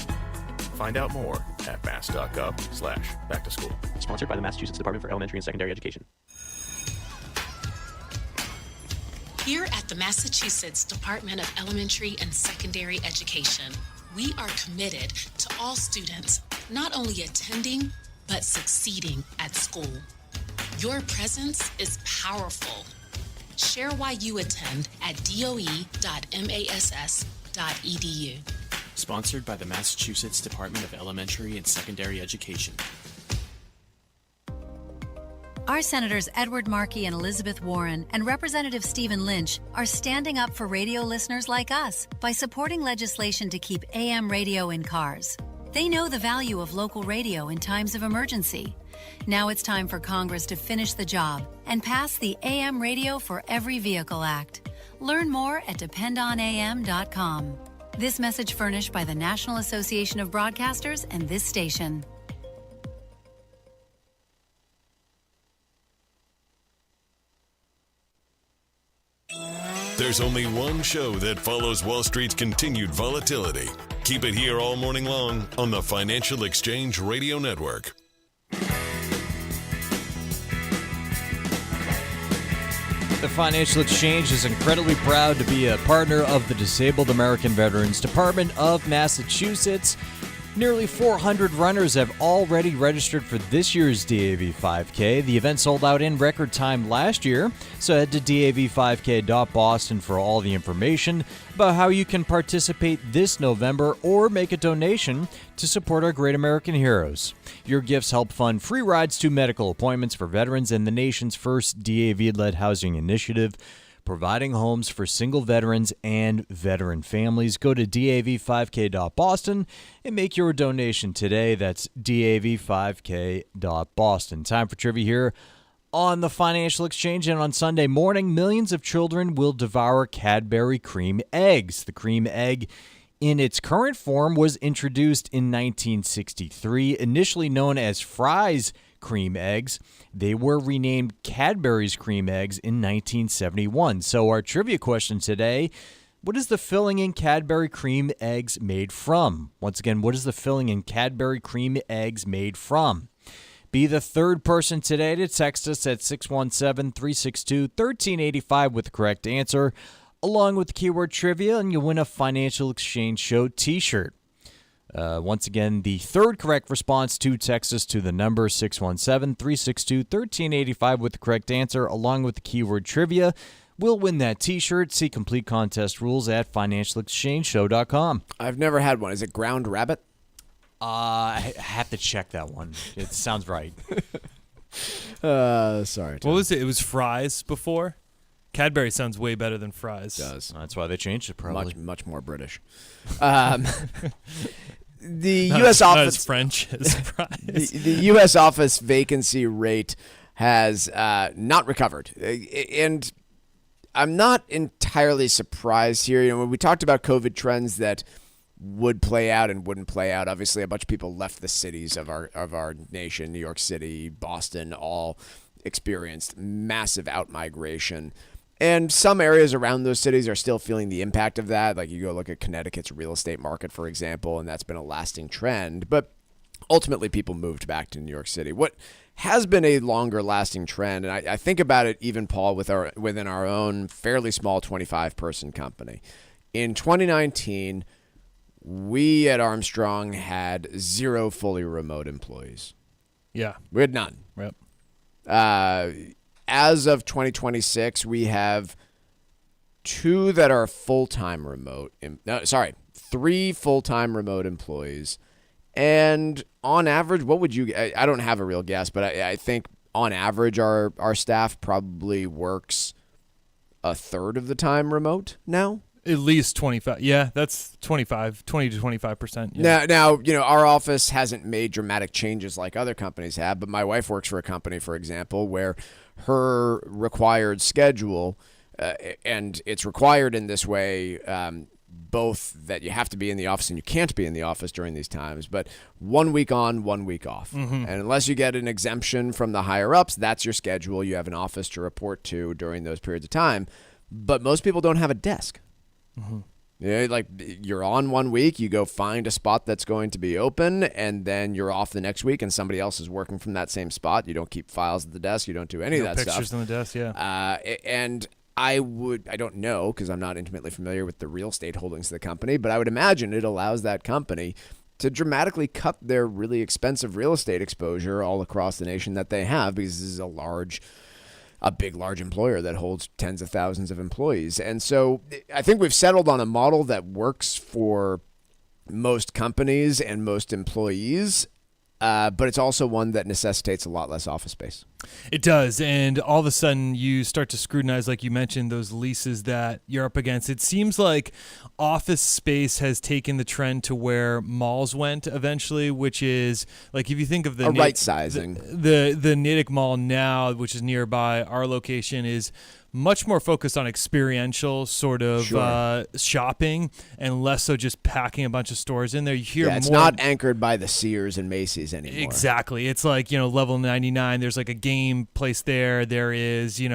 Find out more at mass.gov/back-to-school. Sponsored by the Massachusetts Department for Elementary and Secondary Education. Here at the Massachusetts Department of Elementary and Secondary Education, we are committed to all students not only attending, but succeeding at school. Your presence is powerful. Share why you attend at doe.mass.edu. Sponsored by the Massachusetts Department of Elementary and Secondary Education. Our Senators Edward Markey and Elizabeth Warren and Representative Stephen Lynch are standing up for radio listeners like us by supporting legislation to keep AM radio in cars. They know the value of local radio in times of emergency. Now it's time for Congress to finish the job and pass the AM Radio for Every Vehicle Act. Learn more at dependonam.com. This message furnished by the National Association of Broadcasters and this station. There's only one show that follows Wall Street's continued volatility. Keep it here all morning long on the Financial Exchange Radio Network. The Financial Exchange is incredibly proud to be a partner of the Disabled American Veterans Department of Massachusetts. Nearly 400 runners have already registered for this year's DAV 5K. The event sold out in record time last year, so head to dav5k.boston for all the information about how you can participate this November or make a donation to support our great American heroes. Your gifts help fund free rides to medical appointments for veterans and the nation's first DAV-led housing initiative, providing homes for single veterans and veteran families. Go to dav5k.boston and make your donation today. That's dav5k.boston. Time for trivia here on the Financial Exchange. And on Sunday morning, millions of children will devour Cadbury cream eggs. The cream egg in its current form was introduced in 1963, initially known as Fry's cream eggs. They were renamed Cadbury's cream eggs in 1971. So our trivia question today, what is the filling in Cadbury cream eggs made from? Once again, what is the filling in Cadbury cream eggs made from? Be the third person today to text us at 617-362-1385 with the correct answer, along with the keyword trivia, and you'll win a Financial Exchange Show t-shirt. Once again, the third correct response to text us to the number 617-362-1385 with the correct answer, along with the keyword trivia, will win that t-shirt. See complete contest rules at financialexchangeshow.com. I've never had one. Is it ground rabbit? I have to check that one. It sounds right. Sorry. What was it? It was fries before? Cadbury sounds way better than fries. It does. That's why they changed it, probably. Much more British. The Not U.S. as- not office as French as fries. the U.S. office vacancy rate has not recovered, and I'm not entirely surprised here. When we talked about COVID trends that would play out and wouldn't play out, obviously a bunch of people left the cities of our nation. New York City, Boston, all experienced massive outmigration. And some areas around those cities are still feeling the impact of that. Like you go look at Connecticut's real estate market, for example, and that's been a lasting trend. But ultimately, people moved back to New York City. What has been a longer lasting trend, and I think about it even, Paul, within our own fairly small 25-person company. In 2019, we at Armstrong had 0 fully remote employees. Yeah. We had none. Yep. As of 2026, we have 2 that are full-time remote. 3 full-time remote employees. And on average, what would you... I don't have a real guess, but I think on average our staff probably works a third of the time remote now. At least 25. Yeah, that's 20 to 25%. Yeah. Now, our office hasn't made dramatic changes like other companies have, but my wife works for a company, for example, where her required schedule, and it's required in this way, both that you have to be in the office and you can't be in the office during these times, but 1 week on, 1 week off. Mm-hmm. And unless you get an exemption from the higher-ups, that's your schedule. You have an office to report to during those periods of time. But most people don't have a desk. Mm-hmm. Like you're on 1 week, you go find a spot that's going to be open, and then you're off the next week, and somebody else is working from that same spot. You don't keep files at the desk. You don't do any of that pictures stuff. on the desk, yeah. And I don't know because I'm not intimately familiar with the real estate holdings of the company, but I would imagine it allows that company to dramatically cut their really expensive real estate exposure all across the nation that they have, because this is a big, large employer that holds tens of thousands of employees. And so I think we've settled on a model that works for most companies and most employees, but it's also one that necessitates a lot less office space. It does, and all of a sudden you start to scrutinize, like you mentioned, those leases that you're up against. It seems like office space has taken the trend to where malls went eventually, which is, like, if you think of the right sizing. The Natick Mall now, which is nearby our location, is much more focused on experiential sort of shopping and less so just packing a bunch of stores in there. You hear it's more, not anchored by the Sears and Macy's anymore. Exactly. It's like, level 99, there's like a game place there. There is, there's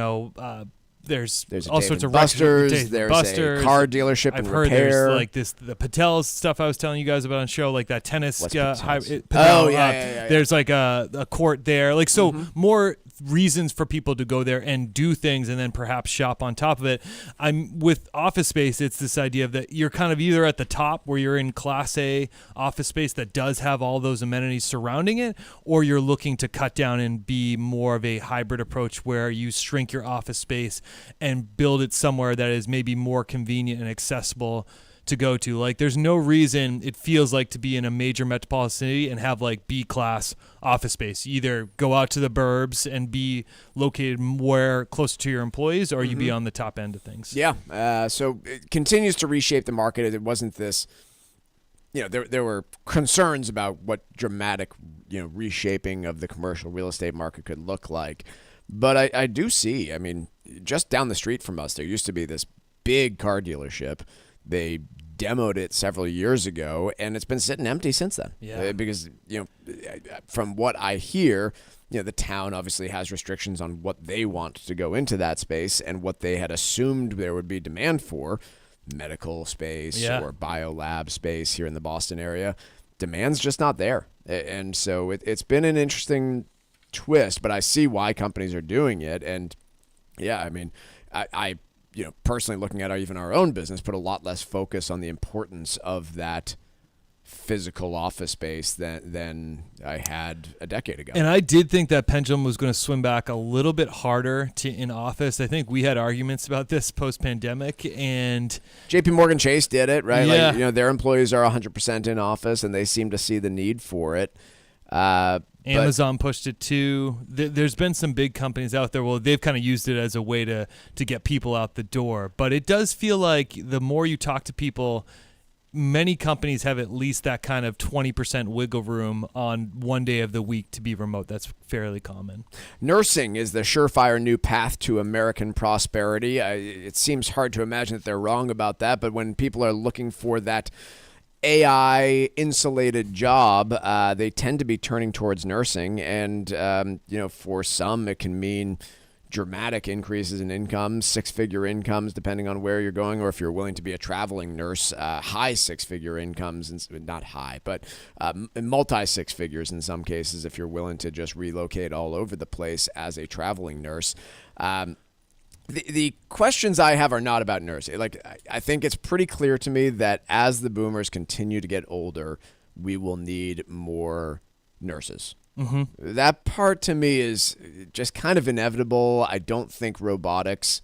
all Dave sorts and of Buster's. There's a car dealership I've and heard repair. there's like the Patel's stuff I was telling you guys about on show, like that tennis. Yeah. There's like a court there. Like, so more reasons for people to go there and do things and then perhaps shop on top of it. I'm with office space. It's this idea of that you're kind of either at the top where you're in class A office space that does have all those amenities surrounding it, or you're looking to cut down and be more of a hybrid approach where you shrink your office space and build it somewhere that is maybe more convenient and accessible to go to. Like, there's no reason it feels like to be in a major metropolitan city and have like B-class office space. You either go out to the burbs and be located more closer to your employees, or you be on the top end of things. Yeah. So it continues to reshape the market. It wasn't this, there were concerns about what dramatic, reshaping of the commercial real estate market could look like. But I do see, just down the street from us, there used to be this big car dealership. They demoed it several years ago, and it's been sitting empty since then. Yeah. Because, from what I hear, the town obviously has restrictions on what they want to go into that space and what they had assumed there would be demand for, medical space or biolab space here in the Boston area. Demand's just not there. And so it's been an interesting twist, but I see why companies are doing it. And yeah, I mean, I personally looking at even our own business, put a lot less focus on the importance of that physical office space than I had a decade ago. And I did think that pendulum was going to swim back a little bit harder to in office. I think we had arguments about this post-pandemic, and JP Morgan Chase did it, right? Yeah. Like, their employees are 100% in office, and they seem to see the need for it. Amazon pushed it too. There's been some big companies out there. Well, they've kind of used it as a way to get people out the door. But it does feel like the more you talk to people, many companies have at least that kind of 20% wiggle room on one day of the week to be remote. That's fairly common. Nursing is the surefire new path to American prosperity. It seems hard to imagine that they're wrong about that, but when people are looking for that AI insulated job, they tend to be turning towards nursing. And, for some, it can mean dramatic increases in income, six-figure incomes, depending on where you're going, or if you're willing to be a traveling nurse, high six-figure incomes, and not high, but multi-six figures in some cases if you're willing to just relocate all over the place as a traveling nurse. The questions I have are not about nursing. Like, I think it's pretty clear to me that as the boomers continue to get older, we will need more nurses. Mm-hmm. That part to me is just kind of inevitable. I don't think robotics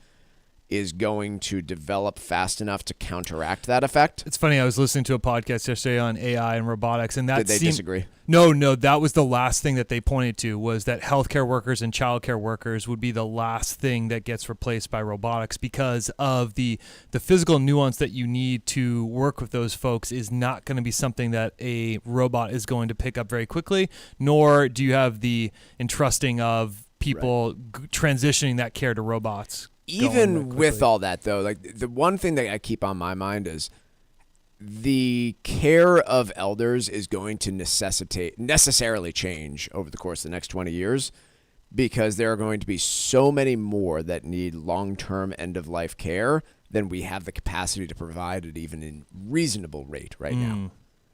is going to develop fast enough to counteract that effect. It's funny, I was listening to a podcast yesterday on AI and robotics, and that Did they disagree? No, that was the last thing that they pointed to, was that healthcare workers and childcare workers would be the last thing that gets replaced by robotics, because of the physical nuance that you need to work with those folks is not going to be something that a robot is going to pick up very quickly, nor do you have the entrusting of people transitioning that care to robots. Even with all that, though, like, the one thing that I keep on my mind is the care of elders is going to necessarily change over the course of the next 20 years, because there are going to be so many more that need long-term end-of-life care than we have the capacity to provide at even a reasonable rate right now.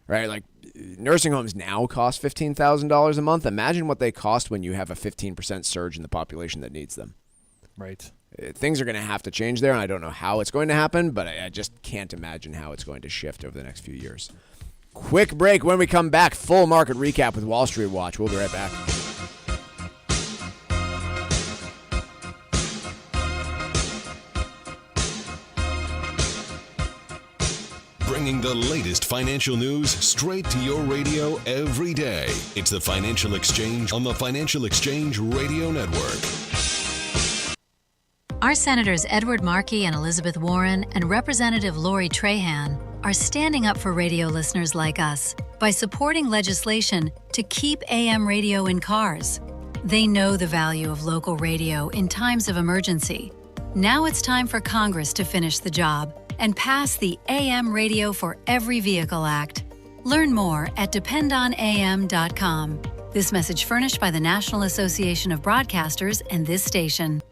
Right? Like, nursing homes now cost $15,000 a month. Imagine what they cost when you have a 15% surge in the population that needs them. Right. Things are going to have to change there, and I don't know how it's going to happen, but I just can't imagine how it's going to shift over the next few years. Quick break. When we come back, full market recap with Wall Street Watch. We'll be right back. Bringing the latest financial news straight to your radio every day. It's the Financial Exchange on the Financial Exchange Radio Network. Our Senators Edward Markey and Elizabeth Warren and Representative Lori Trahan are standing up for radio listeners like us by supporting legislation to keep AM radio in cars. They know the value of local radio in times of emergency. Now it's time for Congress to finish the job and pass the AM Radio for Every Vehicle Act. Learn more at dependonam.com. This message furnished by the National Association of Broadcasters and this station.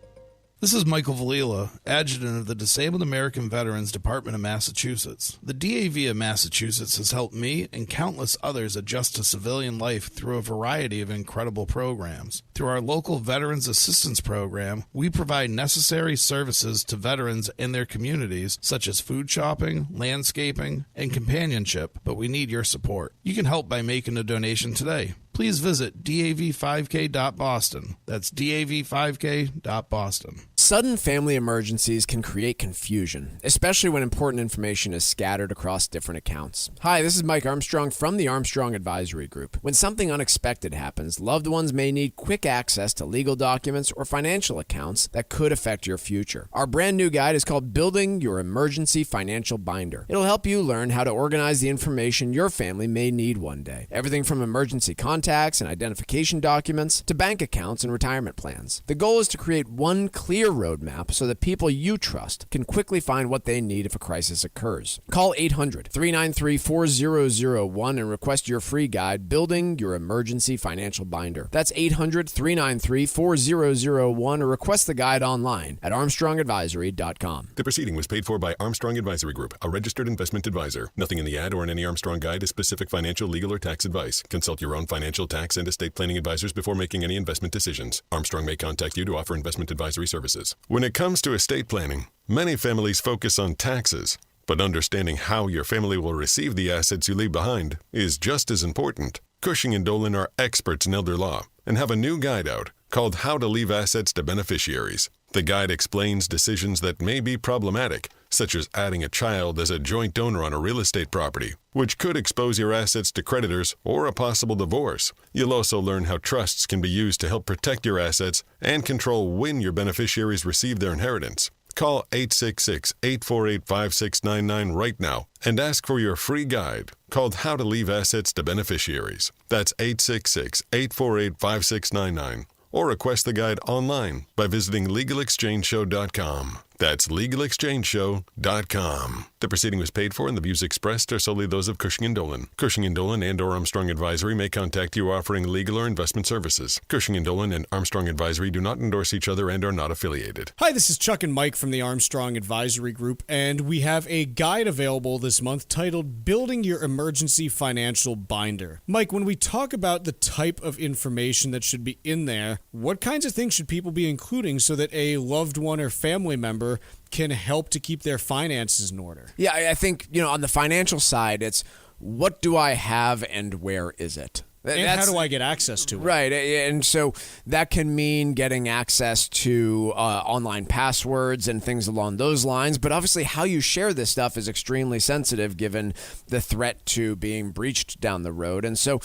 This is Michael Valila, Adjutant of the Disabled American Veterans Department of Massachusetts. The DAV of Massachusetts has helped me and countless others adjust to civilian life through a variety of incredible programs. Through our local Veterans Assistance Program, we provide necessary services to veterans and their communities, such as food shopping, landscaping, and companionship, but we need your support. You can help by making a donation today. Please visit dav5k.boston. That's dav5k.boston. Sudden family emergencies can create confusion, especially when important information is scattered across different accounts. Hi, this is Mike Armstrong from the Armstrong Advisory Group. When something unexpected happens, loved ones may need quick access to legal documents or financial accounts that could affect your future. Our brand new guide is called Building Your Emergency Financial Binder. It'll help you learn how to organize the information your family may need one day. Everything from emergency contacts and identification documents to bank accounts and retirement plans. The goal is to create one clear roadmap so that people you trust can quickly find what they need if a crisis occurs. Call 800-393-4001 and request your free guide, Building Your Emergency Financial Binder. That's 800-393-4001 or request the guide online at armstrongadvisory.com. The proceeding was paid for by Armstrong Advisory Group, a registered investment advisor. Nothing in the ad or in any Armstrong guide is specific financial, legal, or tax advice. Consult your own financial financial, tax, and estate planning advisors before making any investment decisions. Armstrong may contact you to offer investment advisory services. When it comes to estate planning, many families focus on taxes, but understanding how your family will receive the assets you leave behind is just as important. Cushing & Dolan are experts in elder law and have a new guide out called How to Leave Assets to Beneficiaries. The guide explains decisions that may be problematic, such as adding a child as a joint donor on a real estate property, which could expose your assets to creditors or a possible divorce. You'll also learn how trusts can be used to help protect your assets and control when your beneficiaries receive their inheritance. Call 866-848-5699 right now and ask for your free guide called How to Leave Assets to Beneficiaries. That's 866-848-5699. Or request the guide online by visiting LegalExchangeShow.com. That's LegalExchangeShow.com. The proceeding was paid for and the views expressed are solely those of Cushing & Dolan. Cushing & Dolan and or Armstrong Advisory may contact you offering legal or investment services. Cushing & Dolan and Armstrong Advisory do not endorse each other and are not affiliated. Hi, this is Chuck and Mike from the Armstrong Advisory Group, and we have a guide available this month titled Building Your Emergency Financial Binder. Mike, when we talk about the type of information that should be in there, what kinds of things should people be including so that a loved one or family member can help to keep their finances in order? Yeah, I think, on the financial side, it's what do I have and where is it? And how do I get access to it? Right, and so that can mean getting access to online passwords and things along those lines, but obviously how you share this stuff is extremely sensitive given the threat to being breached down the road. And so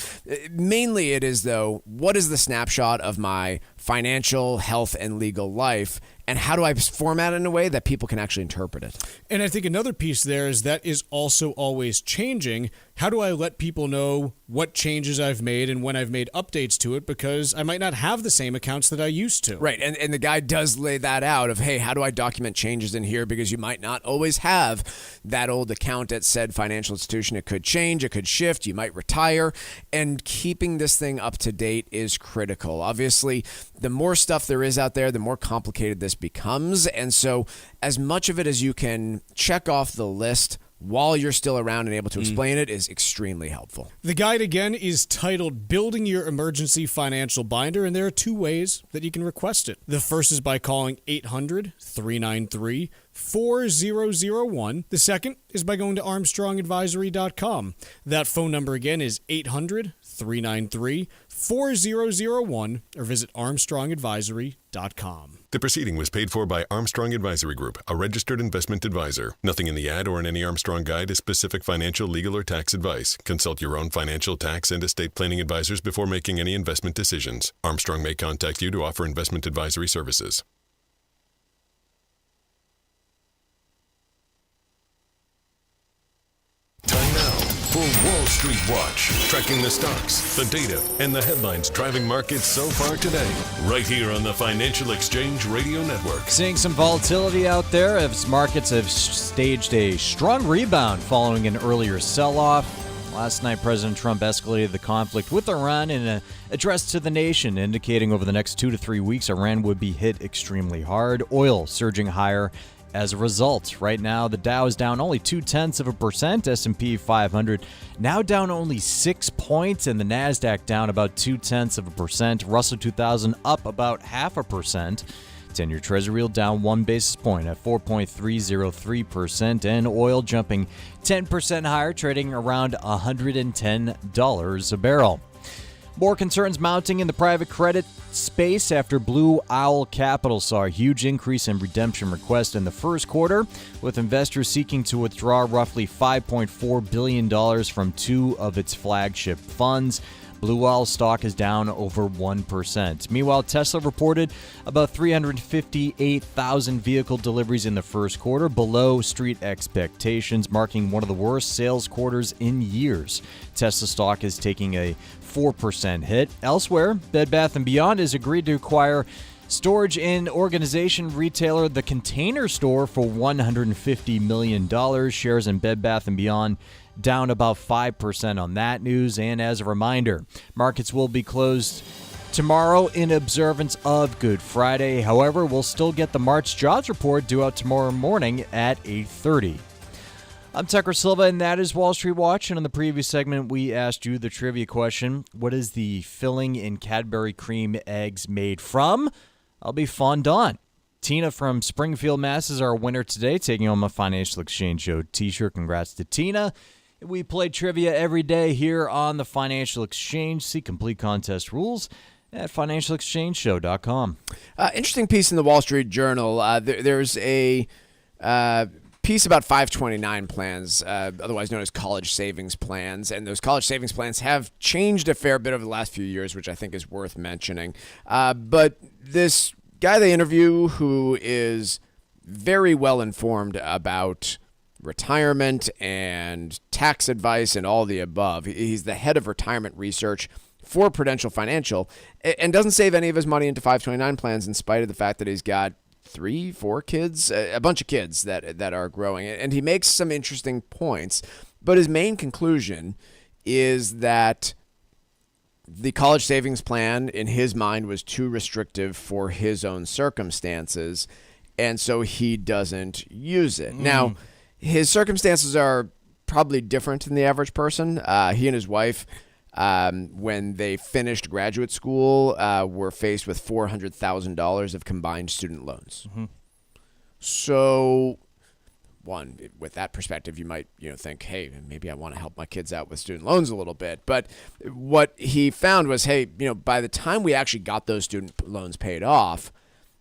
mainly it is, though, what is the snapshot of my financial, health, and legal life, and how do I format it in a way that people can actually interpret it? And I think another piece there is that is also always changing. How do I let people know what changes I've made and when I've made updates to it? Because I might not have the same accounts that I used to. Right, and the guide does lay that out of, hey, how do I document changes in here? Because you might not always have that old account at said financial institution. It could change, it could shift, you might retire, and keeping this thing up to date is critical. Obviously, the more stuff there is out there, the more complicated this becomes. And so as much of it as you can check off the list while you're still around and able to explain it is extremely helpful. The guide, again, is titled Building Your Emergency Financial Binder, and there are two ways that you can request it. The first is by calling 800-393-4001. The second is by going to ArmstrongAdvisory.com. That phone number again is 800-393-4001, or visit ArmstrongAdvisory.com. The proceeding was paid for by Armstrong Advisory Group, a registered investment advisor. Nothing in the ad or in any Armstrong guide is specific financial, legal, or tax advice. Consult your own financial, tax, and estate planning advisors before making any investment decisions. Armstrong may contact you to offer investment advisory services. Time now for Wall Street Watch, tracking the stocks, the data, and the headlines driving markets so far today, right here on the Financial Exchange Radio Network. Seeing some volatility out there as markets have staged a strong rebound following an earlier sell-off. Last night, President Trump escalated the conflict with Iran in an address to the nation, indicating over the next 2 to 3 weeks, Iran would be hit extremely hard. Oil surging higher as a result. Right now, the Dow is down only 0.2%, S&P 500 now down only 6 points, and the NASDAQ down about 0.2%. Russell 2000 up about 0.5%. 10-year Treasury yield down 1 basis point at 4.303%, and oil jumping 10% higher, trading around $110 a barrel. More concerns mounting in the private credit space after Blue Owl Capital saw a huge increase in redemption requests in the first quarter, with investors seeking to withdraw roughly $5.4 billion from 2 of its flagship funds. Blue Owl stock is down over 1%. Meanwhile, Tesla reported about 358,000 vehicle deliveries in the first quarter, below street expectations, marking one of the worst sales quarters in years. Tesla stock is taking a 4% hit. Elsewhere, Bed Bath & Beyond has agreed to acquire storage and organization retailer The Container Store for $150 million. Shares in Bed Bath & Beyond down about 5% on that news. And as a reminder, markets will be closed tomorrow in observance of Good Friday. However, we'll still get the March jobs report due out tomorrow morning at 8:30. I'm Tucker Silva, and that is Wall Street Watch. And in the previous segment, we asked you the trivia question: what is the filling in Cadbury cream eggs made from? I'll be fondant. Tina from Springfield, Mass. is our winner today, taking home a Financial Exchange Show t-shirt. Congrats to Tina. We play trivia every day here on the Financial Exchange. See complete contest rules at financialexchangeshow.com. Interesting piece in the Wall Street Journal. There's a piece about 529 plans, otherwise known as college savings plans. And those college savings plans have changed a fair bit over the last few years, which I think is worth mentioning. But this guy they interview, who is very well informed about retirement and tax advice and all the above. He's the head of retirement research for Prudential Financial, and doesn't save any of his money into 529 plans in spite of the fact that he's got 3-4 kids, a bunch of kids that are growing. And he makes some interesting points, but his main conclusion is that the college savings plan in his mind was too restrictive for his own circumstances, and so he doesn't use it. Now, his circumstances are probably different than the average person. He and his wife, when they finished graduate school, were faced with $400,000 of combined student loans. So, one, with that perspective, you might think, hey, maybe I want to help my kids out with student loans a little bit. But what he found was, hey, by the time we actually got those student loans paid off,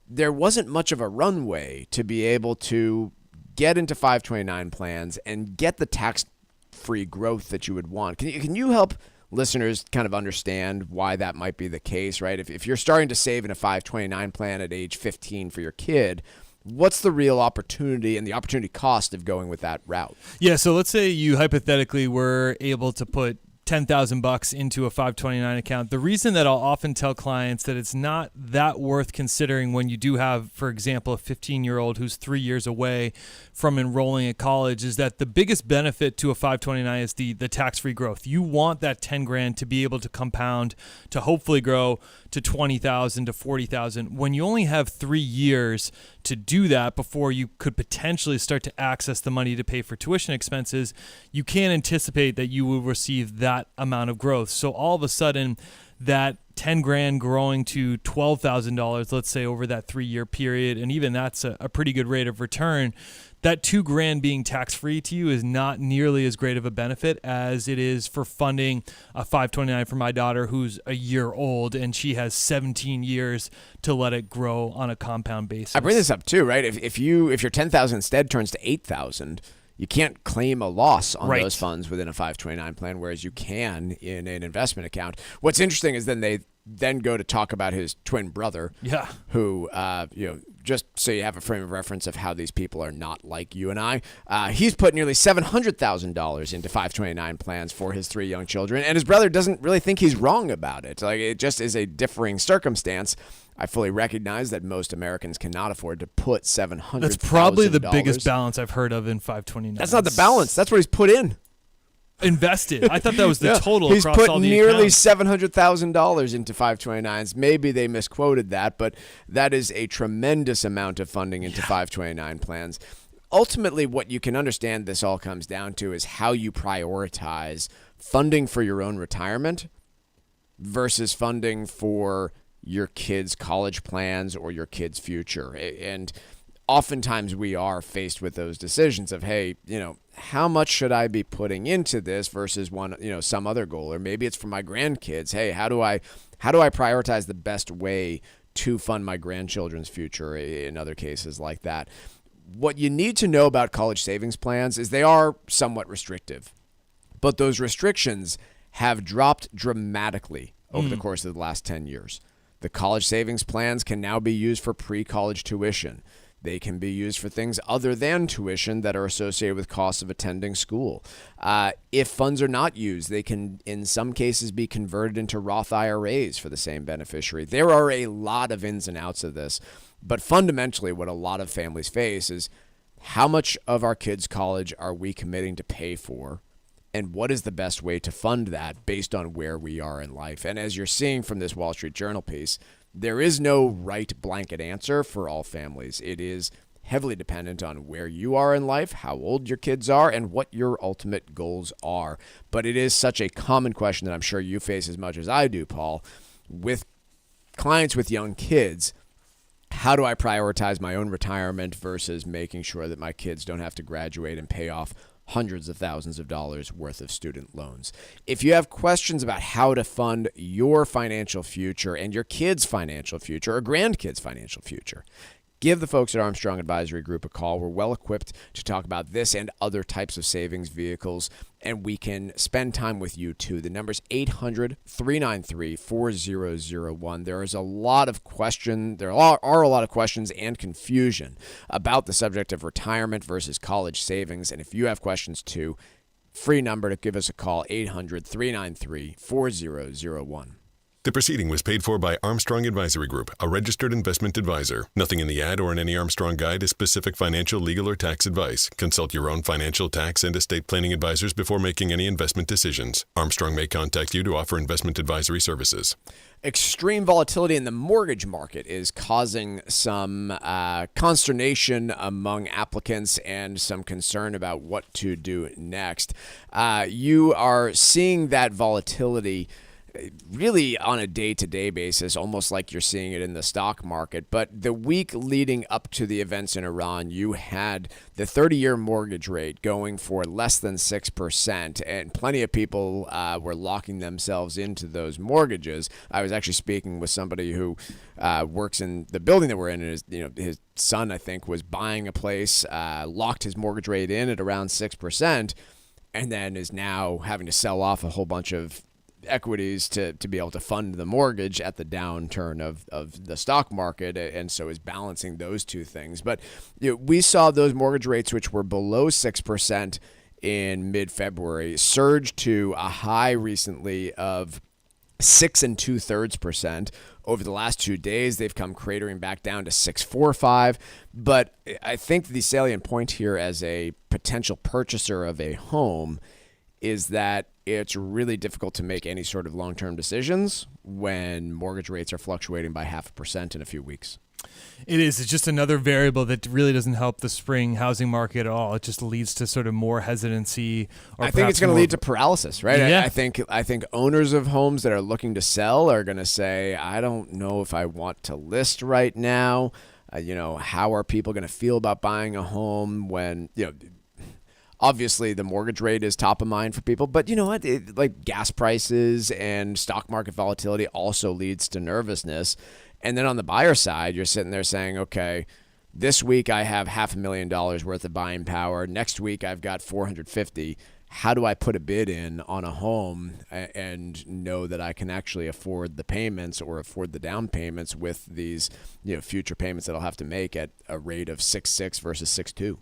there wasn't much of a runway to be able to get into 529 plans and get the tax-free growth that you would want. Can you help listeners kind of understand why that might be the case, right? If you're starting to save in a 529 plan at age 15 for your kid, what's the real opportunity and the opportunity cost of going with that route? Yeah, so let's say you hypothetically were able to put $10,000 into a 529 account. The reason that I'll often tell clients that it's not that worth considering when you do have, for example, a 15-year-old who's 3 years away from enrolling at college is that the biggest benefit to a 529 is the tax-free growth. You want that 10 grand to be able to compound to hopefully grow to 20,000 to 40,000. When you only have 3 years to do that before you could potentially start to access the money to pay for tuition expenses, you can't anticipate that you will receive that amount of growth. So all of a sudden, that 10 grand growing to $12,000, let's say over that 3-year period, and even that's a pretty good rate of return, that $2 grand being tax-free to you is not nearly as great of a benefit as it is for funding a 529 for my daughter who's a year old and she has 17 years to let it grow on a compound basis. I bring this up too, right? If your 10,000 instead turns to 8,000, you can't claim a loss on those funds within a 529 plan, whereas you can in an investment account. What's interesting is then they go to talk about his twin brother, who, just so you have a frame of reference of how these people are not like you and I, he's put nearly $700,000 into 529 plans for his 3 young children, and his brother doesn't really think he's wrong about it. Like, it just is a differing circumstance. I fully recognize that most Americans cannot afford to put $700,000. That's probably the biggest balance I've heard of in 529. That's not the balance. That's what he's put in. Invested. I thought that was the total He's across put all the nearly accounts. $700,000 into 529s. Maybe they misquoted that, but that is a tremendous amount of funding into 529 plans. Ultimately, what you can understand this all comes down to is how you prioritize funding for your own retirement versus funding for your kids' college plans or your kids' future. And oftentimes we are faced with those decisions of, hey, how much should I be putting into this versus some other goal? Or maybe it's for my grandkids. Hey, how do I prioritize the best way to fund my grandchildren's future in other cases like that? What you need to know about college savings plans is they are somewhat restrictive, but those restrictions have dropped dramatically over the course of the last 10 years. The college savings plans can now be used for pre-college tuition. They can be used for things other than tuition that are associated with costs of attending school. If funds are not used, they can, in some cases, be converted into Roth IRAs for the same beneficiary. There are a lot of ins and outs of this, but fundamentally what a lot of families face is how much of our kids' college are we committing to pay for, and what is the best way to fund that based on where we are in life? And as you're seeing from this Wall Street Journal piece, there is no right blanket answer for all families. It is, heavily dependent on where you are in life, how old your kids are, and what your ultimate goals are. But it is such a common question that I'm sure you face as much as I do, Paul, with clients with young kids. How do I prioritize my own retirement versus making sure that my kids don't have to graduate and pay off hundreds of thousands of dollars worth of student loans? If you have questions about how to fund your financial future and your kids' financial future or grandkids' financial future, give the folks at Armstrong Advisory Group a call. We're well equipped to talk about this and other types of savings vehicles, and we can spend time with you too. The number's 800-393-4001. There is a lot of question. There are a lot of questions and confusion about the subject of retirement versus college savings. And if you have questions too, free number to give us a call, 800-393-4001. The proceeding was paid for by Armstrong Advisory Group, a registered investment advisor. Nothing in the ad or in any Armstrong guide is specific financial, legal, or tax advice. Consult your own financial, tax, and estate planning advisors before making any investment decisions. Armstrong may contact you to offer investment advisory services. Extreme volatility in the mortgage market is causing some consternation among applicants and some concern about what to do next. You are seeing that volatility really on a day-to-day basis, almost like you're seeing it in the stock market. But the week leading up to the events in Iran, you had the 30-year mortgage rate going for less than 6%, and plenty of people were locking themselves into those mortgages. I was actually speaking with somebody who works in the building that we're in, and his son, I think, was buying a place, locked his mortgage rate in at around 6%, and then is now having to sell off a whole bunch of equities to be able to fund the mortgage at the downturn of the stock market, and so is balancing those two things. But we saw those mortgage rates, which were below 6% in mid-February, surge to a high recently of 6 2/3%. Over the last 2 days, they've come cratering back down to 6.45. But I think the salient point here as a potential purchaser of a home is that it's really difficult to make any sort of long-term decisions when mortgage rates are fluctuating by 0.5% in a few weeks. It is. It's just another variable that really doesn't help the spring housing market at all. It just leads to sort of more hesitancy. Or I think it's going to lead to paralysis, right? Yeah. I think owners of homes that are looking to sell are going to say, I don't know if I want to list right now. How are people going to feel about buying a home when, obviously, the mortgage rate is top of mind for people, but you know what? Like gas prices and stock market volatility also leads to nervousness. And then on the buyer side, you're sitting there saying, okay, this week I have $500,000 worth of buying power. Next week I've got $450,000. How do I put a bid in on a home and know that I can actually afford the payments or afford the down payments with these future payments that I'll have to make at a rate of 6.6 versus 6.2?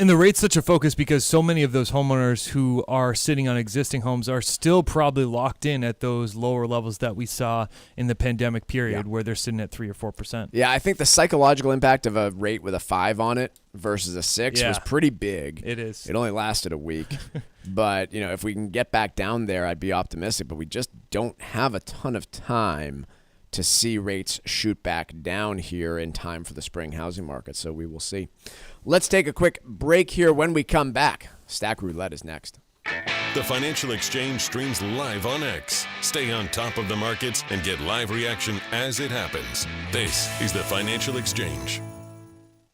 And the rate's such a focus because so many of those homeowners who are sitting on existing homes are still probably locked in at those lower levels that we saw in the pandemic period where they're sitting at 3 or 4%. Yeah, I think the psychological impact of a rate with a 5 on it versus a 6 was pretty big. It is. It only lasted a week. But, if we can get back down there, I'd be optimistic. But we just don't have a ton of time to see rates shoot back down here in time for the spring housing market. So we will see. Let's take a quick break here. When we come back, Stack Roulette is next. The Financial Exchange streams live on X. Stay on top of the markets and get live reaction as it happens. This is the Financial Exchange.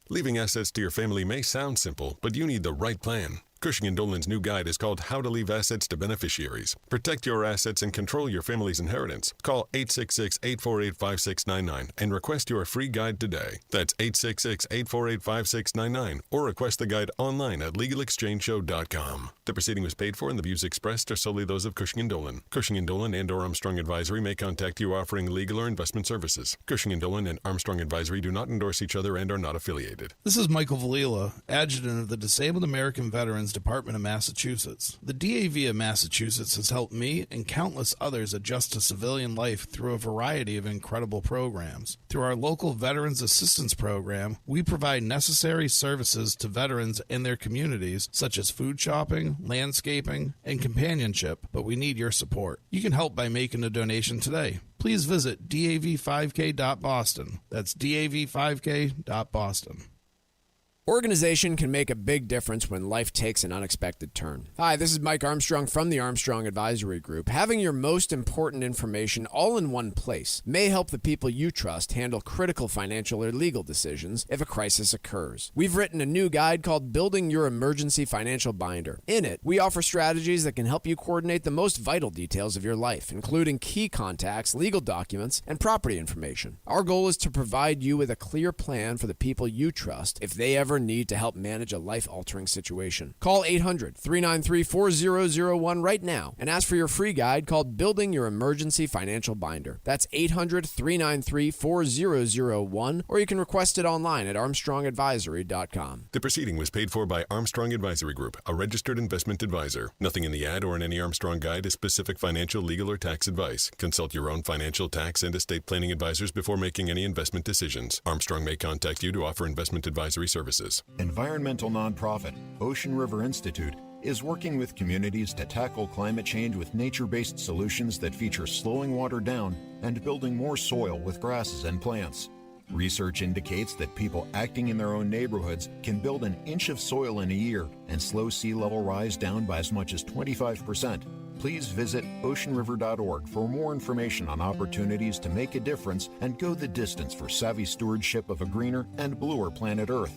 Leaving assets to your family may sound simple, but you need the right plan. Cushing & Dolan's new guide is called How to Leave Assets to Beneficiaries. Protect your assets and control your family's inheritance. Call 866-848-5699 and request your free guide today. That's 866-848-5699 or request the guide online at legalexchangeshow.com. The proceeding was paid for and the views expressed are solely those of Cushing & Dolan. Cushing & Dolan and or Armstrong Advisory may contact you offering legal or investment services. Cushing & Dolan and Armstrong Advisory do not endorse each other and are not affiliated. This is Michael Valila, Adjutant of the Disabled American Veterans Department of Massachusetts. The DAV of Massachusetts has helped me and countless others adjust to civilian life through a variety of incredible programs. Through our local Veterans Assistance Program, we provide necessary services to veterans and their communities, such as food shopping, landscaping, and companionship, but we need your support. You can help by making a donation today. Please visit dav5k.boston. That's dav5k.boston. Organization can make a big difference when life takes an unexpected turn. Hi, this is Mike Armstrong from the Armstrong Advisory Group. Having your most important information all in one place may help the people you trust handle critical financial or legal decisions if a crisis occurs. We've written a new guide called Building Your Emergency Financial Binder. In it, we offer strategies that can help you coordinate the most vital details of your life, including key contacts, legal documents, and property information. Our goal is to provide you with a clear plan for the people you trust if they ever need to help manage a life-altering situation. Call 800-393-4001 right now and ask for your free guide called Building Your Emergency Financial Binder. That's 800-393-4001, or you can request it online at armstrongadvisory.com. The proceeding was paid for by Armstrong Advisory Group, a registered investment advisor. Nothing in the ad or in any Armstrong guide is specific financial, legal, or tax advice. Consult your own financial, tax, and estate planning advisors before making any investment decisions. Armstrong may contact you to offer investment advisory services. Environmental nonprofit Ocean River Institute is working with communities to tackle climate change with nature-based solutions that feature slowing water down and building more soil with grasses and plants. Research indicates that people acting in their own neighborhoods can build an inch of soil in a year and slow sea level rise down by as much as 25%. Please visit oceanriver.org for more information on opportunities to make a difference and go the distance for savvy stewardship of a greener and bluer planet Earth.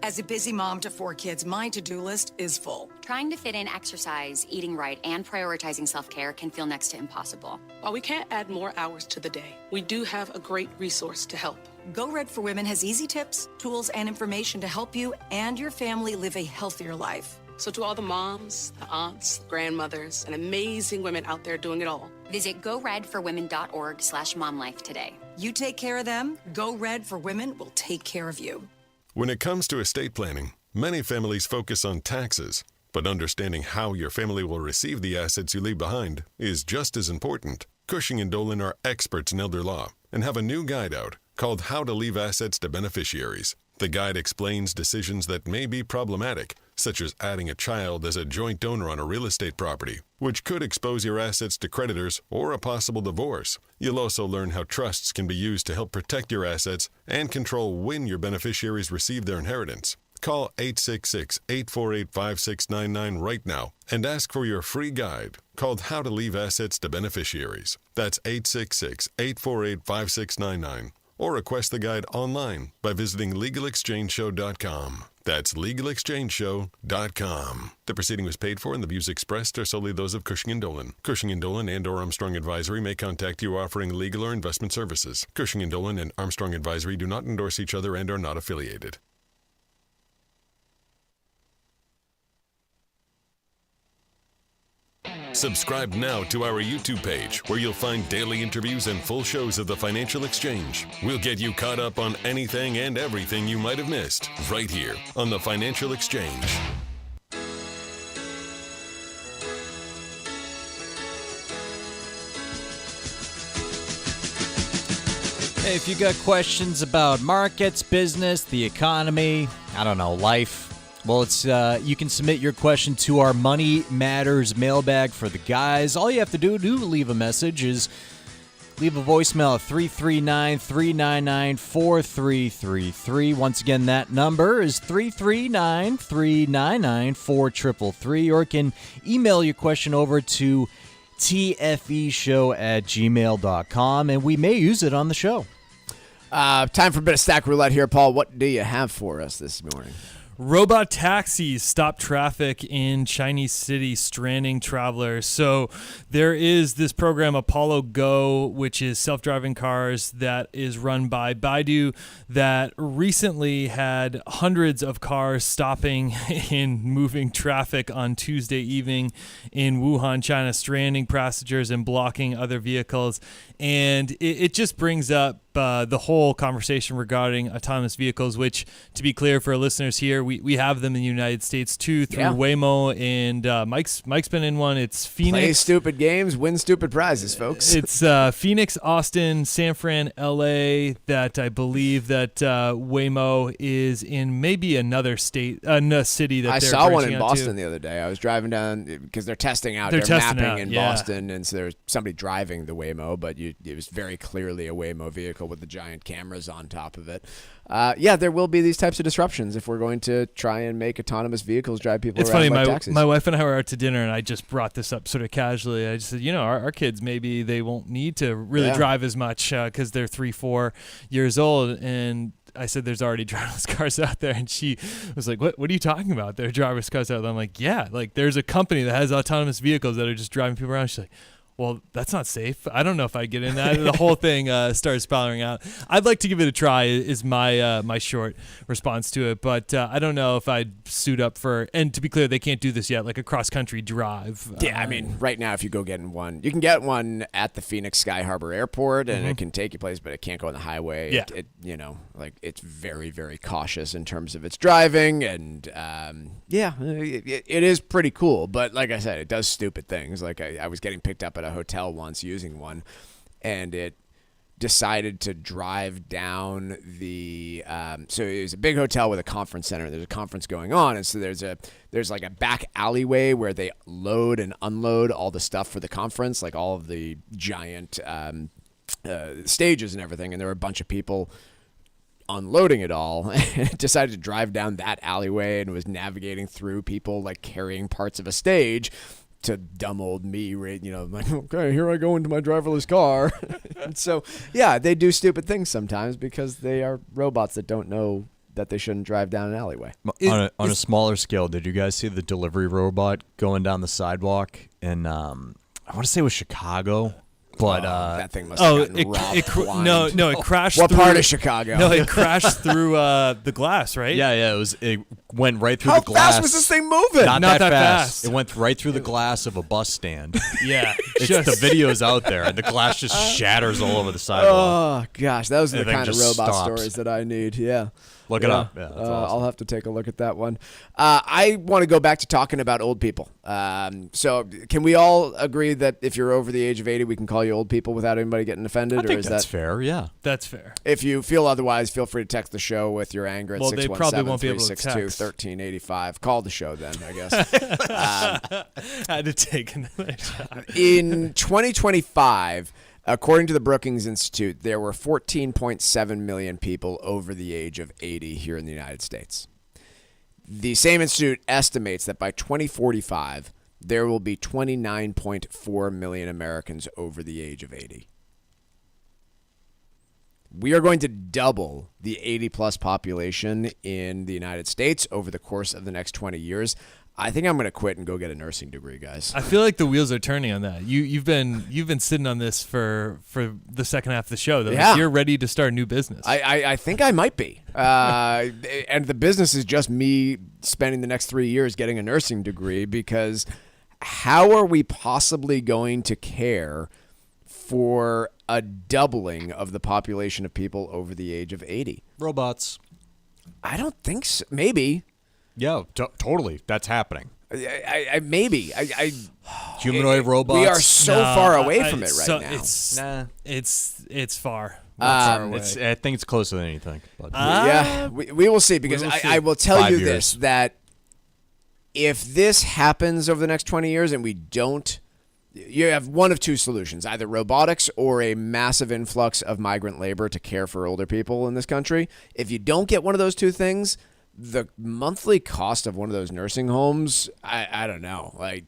As a busy mom to 4 kids, my to-do list is full. Trying to fit in exercise, eating right, and prioritizing self-care can feel next to impossible. While we can't add more hours to the day, we do have a great resource to help. Go Red for Women has easy tips, tools, and information to help you and your family live a healthier life. So to all the moms, the aunts, the grandmothers, and amazing women out there doing it all, visit goredforwomen.org/momlife today. You take care of them, Go Red for Women will take care of you. When it comes to estate planning, many families focus on taxes, but understanding how your family will receive the assets you leave behind is just as important. Cushing & Dolan are experts in elder law and have a new guide out called How to Leave Assets to Beneficiaries. The guide explains decisions that may be problematic, such as adding a child as a joint donor on a real estate property, which could expose your assets to creditors or a possible divorce. You'll also learn how trusts can be used to help protect your assets and control when your beneficiaries receive their inheritance. Call 866-848-5699 right now and ask for your free guide called How to Leave Assets to Beneficiaries. That's 866-848-5699. Or request the guide online by visiting LegalExchangeShow.com. That's LegalExchangeShow.com. The proceeding was paid for and the views expressed are solely those of Cushing & Dolan. Cushing & Dolan and or Armstrong Advisory may contact you offering legal or investment services. Cushing & Dolan and Armstrong Advisory do not endorse each other and are not affiliated. Subscribe now to our YouTube page, where you'll find daily interviews and full shows of the Financial Exchange. We'll get you caught up on anything and everything you might have missed, right here on the Financial Exchange. Hey, if you got questions about markets, business, the economy, I don't know, life, well, it's you can submit your question to our Money Matters mailbag for the guys. All you have to do to leave a message is leave a voicemail at 339-399-4333. Once again, that number is 339-399-4333. Or you can email your question over to tfeshow@gmail.com, and we may use it on the show. Time for a bit of stack roulette here, Paul. What do you have for us this morning? Robot taxis stop traffic in Chinese city, stranding travelers. So there is this program, Apollo Go, which is self-driving cars that is run by Baidu, that recently had hundreds of cars stopping in moving traffic on Tuesday evening in Wuhan, China, stranding passengers and blocking other vehicles. And it just brings up the whole conversation regarding autonomous vehicles, which, to be clear for our listeners here, we have them in the United States too through Waymo, and Mike's been in one. It's Phoenix. Play stupid games, win stupid prizes, folks. It's Phoenix, Austin, San Fran, LA. That I believe that Waymo is in maybe another state, city that I they're saw one in branching out Boston to. the other day. I was driving down because they're testing out. They're testing mapping out, in yeah. Boston, and so there was somebody driving the Waymo, but it was very clearly a Waymo vehicle vehicle with the giant cameras on top of it. Yeah, there will be these types of disruptions if we're going to try and make autonomous vehicles drive people It's around funny, like taxis. my wife and I were out to dinner, and I just brought this up sort of casually. I just said, our kids, maybe they won't need to really drive as much because they're 3-4 years old. And I said, there's already driverless cars out there. And she was like, what are you talking about? There are driverless cars out there. I'm like, yeah, like there's a company that has autonomous vehicles that are just driving people around. She's like, well, that's not safe. I don't know if I get in that. The whole thing started spiraling out. I'd like to give it a try is my short response to it. But I don't know if I'd suit up for, and to be clear, they can't do this yet, like a cross-country drive. Yeah, I mean, right now, if you go get in one, you can get one at the Phoenix Sky Harbor Airport, and it can take you places, but it can't go on the highway. Yeah. It's very, very cautious in terms of its driving, and it is pretty cool. But like I said, it does stupid things. Like I was getting picked up at a hotel once using one, and it decided to drive down the so it was a big hotel with a conference center. There's a conference going on, and so there's like a back alleyway where they load and unload all the stuff for the conference, like all of the giant stages and everything, and there were a bunch of people unloading it all, and it decided to drive down that alleyway and was navigating through people like carrying parts of a stage to dumb old me, like, okay, here I go into my driverless car. And so, yeah, they do stupid things sometimes because they are robots that don't know that they shouldn't drive down an alleyway. On a smaller scale, did you guys see the delivery robot going down the sidewalk in, I want to say it was Chicago? But that thing must have gotten robbed. It crashed. What through, part of Chicago? No, it crashed through the glass, right? Yeah. It went right through How the glass. fast was this thing moving? Not that fast. It went right through the glass of a bus stand. Yeah, the video's out there, and the glass just shatters all over the sidewalk. Oh gosh, those are the kind of robot stops. stories that I need. Yeah. Look it up. Yeah, that's awesome. I'll have to take a look at that one. I want to go back to talking about old people. So can we all agree that if you're over the age of 80, we can call you old people without anybody getting offended? I think that's fair, yeah. That's fair. If you feel otherwise, feel free to text the show with your anger at 617-362-1385. Call the show then, I guess. I had to take another shot. In 2025... according to the Brookings Institute, there were 14.7 million people over the age of 80 here in the United States. The same institute estimates that by 2045, there will be 29.4 million Americans over the age of 80. We are going to double the 80-plus population in the United States over the course of the next 20 years. I think I'm going to quit and go get a nursing degree, guys. I feel like the wheels are turning on that. You've been sitting on this for the second half of the show. Yeah. Like you're ready to start a new business. I think I might be. And the business is just me spending the next 3 years getting a nursing degree, because how are we possibly going to care for a doubling of the population of people over the age of 80? Robots. I don't think so. Maybe. Yeah, totally. That's happening. Maybe. Humanoid robots. We are so far away from it right now. It's far. Far away. I think it's closer than anything. But. Yeah, we will see, because I will tell 5 you years. this, that if this happens over the next 20 years and we don't, you have one of two solutions, either robotics or a massive influx of migrant labor to care for older people in this country. If you don't get one of those two things, the monthly cost of one of those nursing homes, I don't know. Like,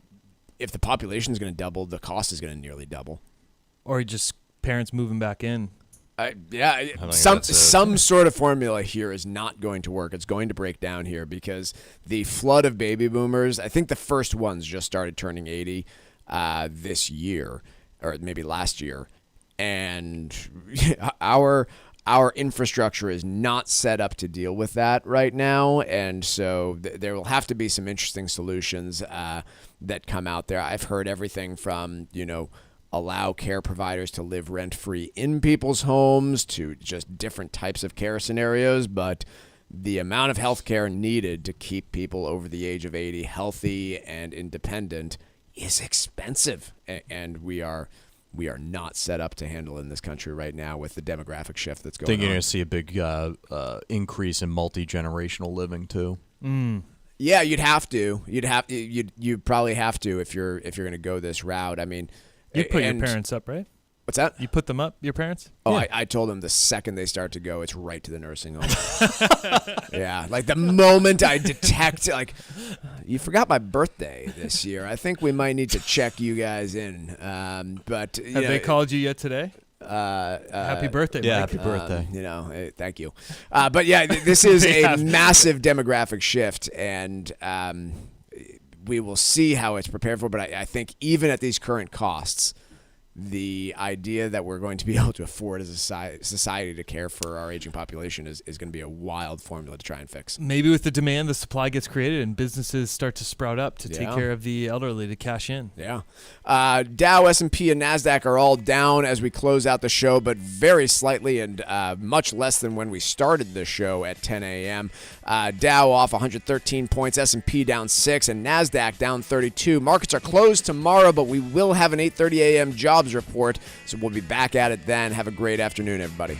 if the population is going to double, the cost is going to nearly double. Or just parents moving back in. Some sort of formula here is not going to work. It's going to break down here, because the flood of baby boomers, I think the first ones just started turning 80 this year, or maybe last year. And our infrastructure is not set up to deal with that right now, and so there will have to be some interesting solutions that come out there. I've heard everything from, allow care providers to live rent-free in people's homes to just different types of care scenarios, but the amount of health care needed to keep people over the age of 80 healthy and independent is expensive, and we are not set up to handle in this country right now with the demographic shift that's going on. I think you're going to see a big increase in multi-generational living too. Yeah, you'd have to. You'd probably have to if you're going to go this route. I mean, you'd put your parents up, right? What's that? You put them up, your parents? Oh, yeah. I told them the second they start to go, it's right to the nursing home. Yeah, like the moment I detect, like, you forgot my birthday this year. I think we might need to check you guys in. But have they called you yet today? Happy birthday, yeah, Mike. happy birthday. Hey, thank you. But yeah, this is a massive demographic shift, and we will see how it's prepared for. But I think even at these current costs, the idea that we're going to be able to afford as a society to care for our aging population is going to be a wild formula to try and fix. Maybe with the demand, the supply gets created and businesses start to sprout up to take care of the elderly, to cash in. Yeah. Dow, S&P, and NASDAQ are all down as we close out the show, but very slightly and much less than when we started the show at 10 a.m. Dow off 113 points, S&P down 6, and NASDAQ down 32. Markets are closed tomorrow, but we will have an 8:30 a.m. jobs report, so we'll be back at it then. Have a great afternoon, everybody.